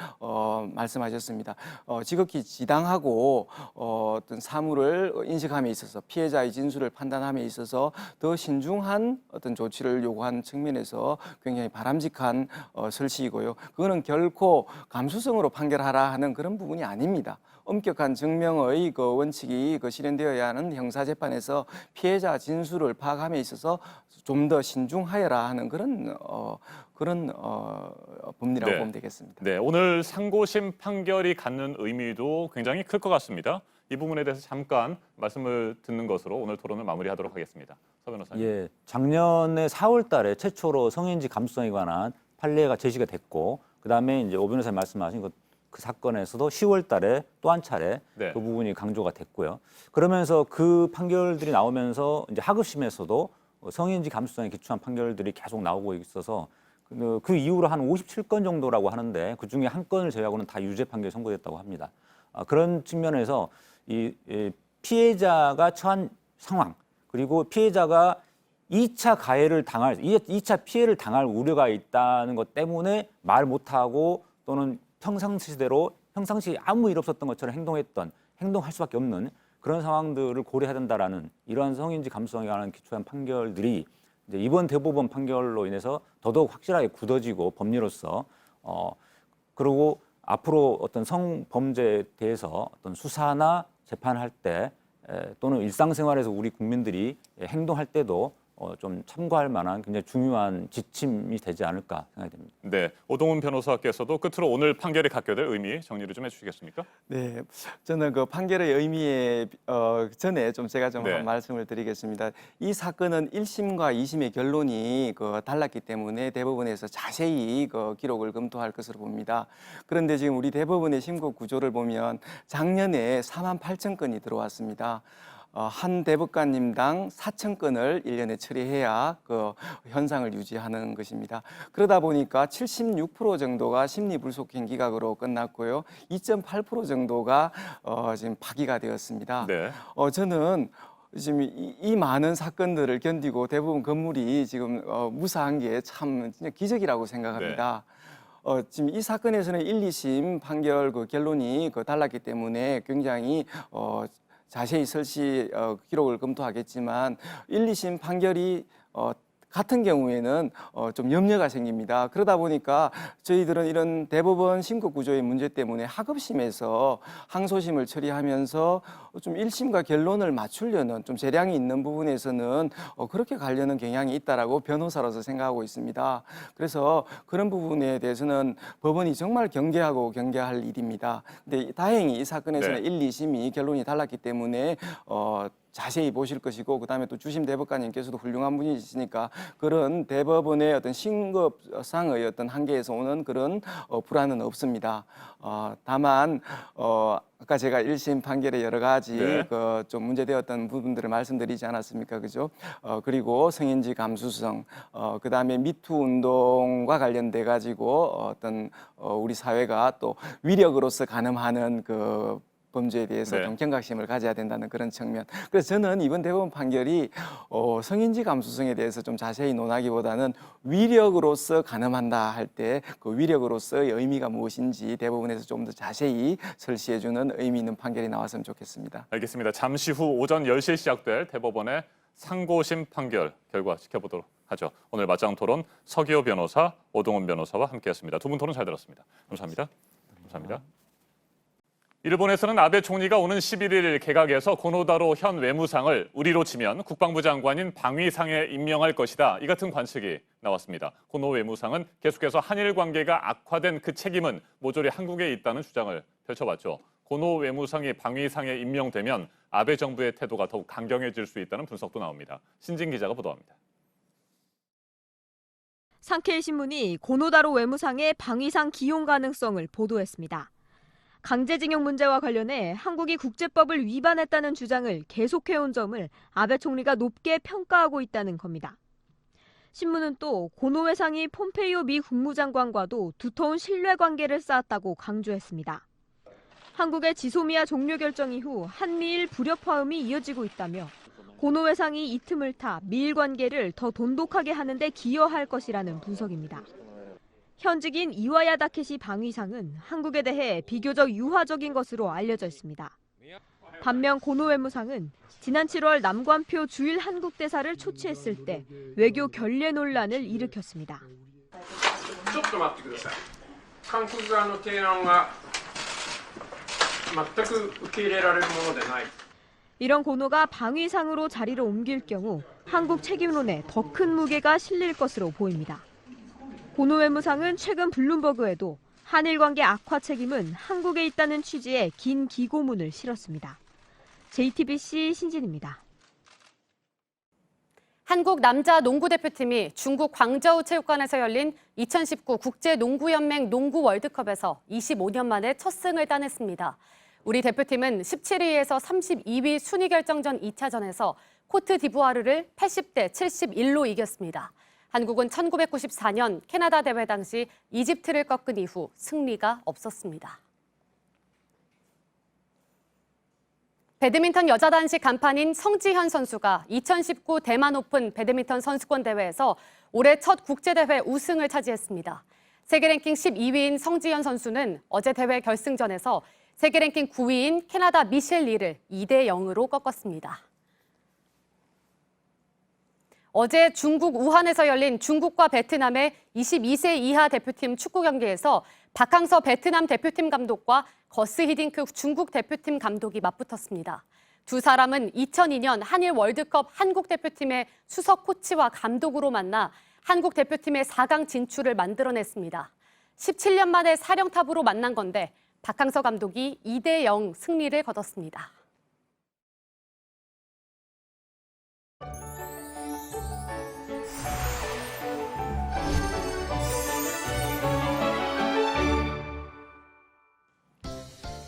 말씀하셨습니다. 지극히 지당하고 어떤 사물을 인식함에 있어서 피해자의 진술을 판단함에 있어서 더 신중한 어떤 조치를 요구한 측면에서 굉장히 바람직한 설시이고요. 그거는 결코 감수성으로 판결하라 하는 그런 부분이 아닙니다. 엄격한 증명의 그 원칙이 실현되어야 하는 형사재판에서 피해자 진술을 파악함에 있어서 좀 더 신중하여라 하는 그런 법리라고 보면 되겠습니다. 네, 오늘 상고심 판결이 갖는 의미도 굉장히 클 것 같습니다. 이 부분에 대해서 잠깐 말씀을 듣는 것으로 오늘 토론을 마무리하도록 하겠습니다. 서 변호사님. 예, 작년에 4월 달에 최초로 성인지 감수성에 관한 판례가 제시가 됐고, 그다음에 이제 오 변호사님 말씀하신 그 사건에서도 10월 달에 또 한 차례 그 부분이 강조가 됐고요. 그러면서 그 판결들이 나오면서 이제 하급심에서도 성인지 감수성에 기초한 판결들이 계속 나오고 있어서 그 이후로 한 57건 정도라고 하는데 그중에 한 건을 제외하고는 다 유죄 판결이 선고됐다고 합니다. 그런 측면에서 이 피해자가 처한 상황, 그리고 피해자가 2차 가해를 당할, 2차 피해를 당할 우려가 있다는 것 때문에 말 못하고 또는 평상시대로 평상시 아무 일 없었던 것처럼 행동할 수밖에 없는 그런 상황들을 고려해야 된다라는 이러한 성인지 감수성에 관한 기초한 판결들이 이제 이번 대법원 판결로 인해서 더더욱 확실하게 굳어지고 법리로서 그리고 앞으로 어떤 성범죄에 대해서 어떤 수사나 재판할 때 또는 일상생활에서 우리 국민들이 행동할 때도 좀 참고할 만한 굉장히 중요한 지침이 되지 않을까 생각이 됩니다. 네, 오동훈 변호사께서도 끝으로 오늘 판결이 갖게 될 의미 정리를 좀 해주시겠습니까? 네, 저는 그 판결의 의미에 전에 제가 한 말씀을 드리겠습니다. 이 사건은 1심과 2심의 결론이 달랐기 때문에 대법원에서 자세히 기록을 검토할 것으로 봅니다. 그런데 지금 우리 대법원의 심고 구조를 보면 작년에 48,000건이 들어왔습니다. 한 대법관님당 4,000건을 1년에 처리해야 그 현상을 유지하는 것입니다. 그러다 보니까 76% 정도가 심리불속행 기각으로 끝났고요. 2.8% 정도가 지금 파기가 되었습니다. 저는 지금 이 많은 사건들을 견디고 대부분 건물이 지금 무사한 게 참 진짜 기적이라고 생각합니다. 지금 이 사건에서는 1, 2심 판결 결론이 달랐기 때문에 굉장히 자세히 설시 기록을 검토하겠지만 1, 2심 판결이 같은 경우에는 좀 염려가 생깁니다. 그러다 보니까 저희들은 이런 대법원 심고 구조의 문제 때문에 하급심에서 항소심을 처리하면서 좀 1심과 결론을 맞추려는 좀 재량이 있는 부분에서는 그렇게 가려는 경향이 있다라고 변호사로서 생각하고 있습니다. 그래서 그런 부분에 대해서는 법원이 정말 경계할 일입니다. 근데 다행히 이 사건에서는 1, 2심이 결론이 달랐기 때문에 자세히 보실 것이고, 그다음에 또 주심 대법관님께서도 훌륭한 분이시니까 그런 대법원의 어떤 신급상의 어떤 한계에서 오는 그런 불안은 없습니다. 다만 아까 제가 1심 판결의 여러 가지 네. 좀 문제되었던 부분들을 말씀드리지 않았습니까, 그죠? 그리고 성인지 감수성, 그다음에 미투 운동과 관련돼 가지고 어떤 우리 사회가 또 위력으로서 가늠하는 그 범죄에 대해서 네. 좀 경각심을 가져야 된다는 그런 측면. 그래서 저는 이번 대법원 판결이 성인지 감수성에 대해서 좀 자세히 논하기보다는 위력으로서 가늠한다 할 때 그 위력으로서의 의미가 무엇인지 대법원에서 좀 더 자세히 설시해주는 의미 있는 판결이 나왔으면 좋겠습니다. 알겠습니다. 잠시 후 오전 10시에 시작될 대법원의 상고심 판결 결과 지켜보도록 하죠. 오늘 맞짱 토론 서기호 변호사, 오동훈 변호사와 함께했습니다. 두 분 토론 잘 들었습니다. 감사합니다. 감사합니다. 일본에서는 아베 총리가 오는 11일 개각에서 고노다로 현 외무상을 우리로 치면 국방부 장관인 방위상에 임명할 것이다. 이 같은 관측이 나왔습니다. 고노 외무상은 계속해서 한일 관계가 악화된 그 책임은 모조리 한국에 있다는 주장을 펼쳐왔죠. 고노 외무상이 방위상에 임명되면 아베 정부의 태도가 더욱 강경해질 수 있다는 분석도 나옵니다. 신진 기자가 보도합니다. 산케이 신문이 고노다로 외무상의 방위상 기용 가능성을 보도했습니다. 강제징용 문제와 관련해 한국이 국제법을 위반했다는 주장을 계속해온 점을 아베 총리가 높게 평가하고 있다는 겁니다. 신문은 또 고노 외상이 폼페이오 미 국무장관과도 두터운 신뢰관계를 쌓았다고 강조했습니다. 한국의 지소미아 종료 결정 이후 한미일 불협화음이 이어지고 있다며 고노 외상이 이 틈을 타 미일 관계를 더 돈독하게 하는 데 기여할 것이라는 분석입니다. 현직인 이와야 다케시 방위상은 한국에 대해 비교적 유화적인 것으로 알려져 있습니다. 반면 고노 외무상은 지난 7월 남관표 주일 한국 대사를 초치했을 때 외교 결례 논란을 일으켰습니다. 이런 고노가 방위상으로 자리를 옮길 경우 한국 책임론에 더 큰 무게가 실릴 것으로 보입니다. 고노 외무상은 최근 블룸버그에도 한일 관계 악화 책임은 한국에 있다는 취지의 긴 기고문을 실었습니다. JTBC 신진입니다. 한국 남자 농구 대표팀이 중국 광저우 체육관에서 열린 2019 국제농구연맹 농구 월드컵에서 25년 만에 첫 승을 따냈습니다. 우리 대표팀은 17위에서 32위 순위 결정전 2차전에서 코트 디부아르를 80대 71로 이겼습니다. 한국은 1994년 캐나다 대회 당시 이집트를 꺾은 이후 승리가 없었습니다. 배드민턴 여자 단식 간판인 성지현 선수가 2019 대만 오픈 배드민턴 선수권 대회에서 올해 첫 국제대회 우승을 차지했습니다. 세계 랭킹 12위인 성지현 선수는 어제 대회 결승전에서 세계 랭킹 9위인 캐나다 미셸 리를 2대 0으로 꺾었습니다. 어제 중국 우한에서 열린 중국과 베트남의 22세 이하 대표팀 축구 경기에서 박항서 베트남 대표팀 감독과 거스 히딩크 중국 대표팀 감독이 맞붙었습니다. 두 사람은 2002년 한일 월드컵 한국 대표팀의 수석 코치와 감독으로 만나 한국 대표팀의 4강 진출을 만들어냈습니다. 17년 만에 사령탑으로 만난 건데 박항서 감독이 2대 0 승리를 거뒀습니다.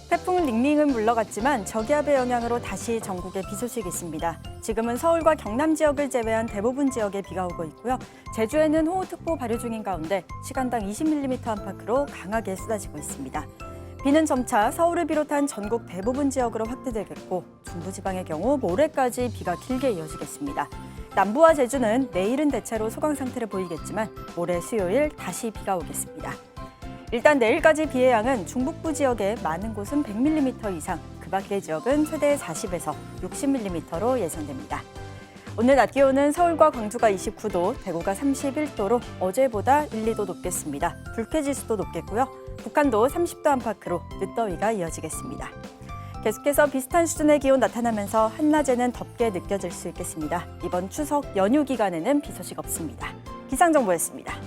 태풍 닝닝은 물러갔지만 저기압의 영향으로 다시 전국에 비 소식이 있습니다. 지금은 서울과 경남 지역을 제외한 대부분 지역에 비가 오고 있고요. 제주에는 호우특보 발효 중인 가운데 시간당 20mm 안팎으로 강하게 쏟아지고 있습니다. 비는 점차 서울을 비롯한 전국 대부분 지역으로 확대되겠고 중부지방의 경우 모레까지 비가 길게 이어지겠습니다. 남부와 제주는 내일은 대체로 소강 상태를 보이겠지만 모레 수요일 다시 비가 오겠습니다. 일단 내일까지 비의 양은 중북부 지역에 많은 곳은 100mm 이상, 그 밖의 지역은 최대 40에서 60mm로 예상됩니다. 오늘 낮 기온은 서울과 광주가 29도, 대구가 31도로 어제보다 1, 2도 높겠습니다. 불쾌지수도 높겠고요. 북한도 30도 안팎으로 늦더위가 이어지겠습니다. 계속해서 비슷한 수준의 기온 나타나면서 한낮에는 덥게 느껴질 수 있겠습니다. 이번 추석 연휴 기간에는 비 소식 없습니다. 기상정보였습니다.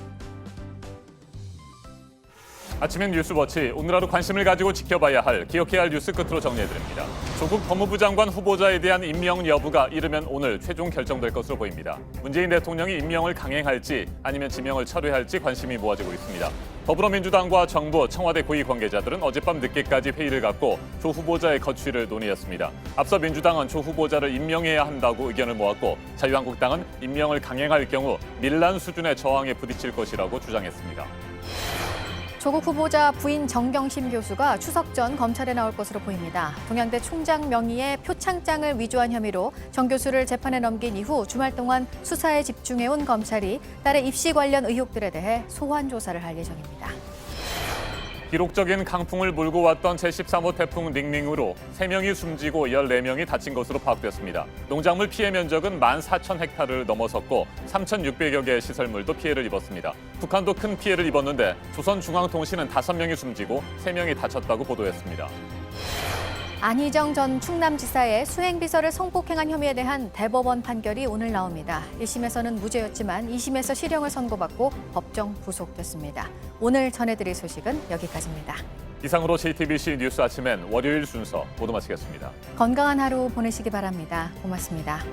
아침엔 뉴스워치, 오늘 하루 관심을 가지고 지켜봐야 할, 기억해야 할 뉴스 끝으로 정리해드립니다. 조국 법무부 장관 후보자에 대한 임명 여부가 이르면 오늘 최종 결정될 것으로 보입니다. 문재인 대통령이 임명을 강행할지 아니면 지명을 철회할지 관심이 모아지고 있습니다. 더불어민주당과 정부, 청와대 고위 관계자들은 어젯밤 늦게까지 회의를 갖고 조 후보자의 거취를 논의했습니다. 앞서 민주당은 조 후보자를 임명해야 한다고 의견을 모았고, 자유한국당은 임명을 강행할 경우 밀란 수준의 저항에 부딪힐 것이라고 주장했습니다. 조국 후보자 부인 정경심 교수가 추석 전 검찰에 나올 것으로 보입니다. 동양대 총장 명의의 표창장을 위조한 혐의로 정 교수를 재판에 넘긴 이후 주말 동안 수사에 집중해온 검찰이 딸의 입시 관련 의혹들에 대해 소환 조사를 할 예정입니다. 기록적인 강풍을 몰고 왔던 제13호 태풍 닝닝으로 3명이 숨지고 14명이 다친 것으로 파악됐습니다. 농작물 피해 면적은 14,000헥타르를 넘어섰고 3,600여 개의 시설물도 피해를 입었습니다. 북한도 큰 피해를 입었는데 조선중앙통신은 5명이 숨지고 3명이 다쳤다고 보도했습니다. 안희정 전 충남지사의 수행비서를 성폭행한 혐의에 대한 대법원 판결이 오늘 나옵니다. 1심에서는 무죄였지만 2심에서 실형을 선고받고 법정 구속됐습니다. 오늘 전해드릴 소식은 여기까지입니다. 이상으로 JTBC 뉴스 아침엔 월요일 순서 모두 마치겠습니다. 건강한 하루 보내시기 바랍니다. 고맙습니다.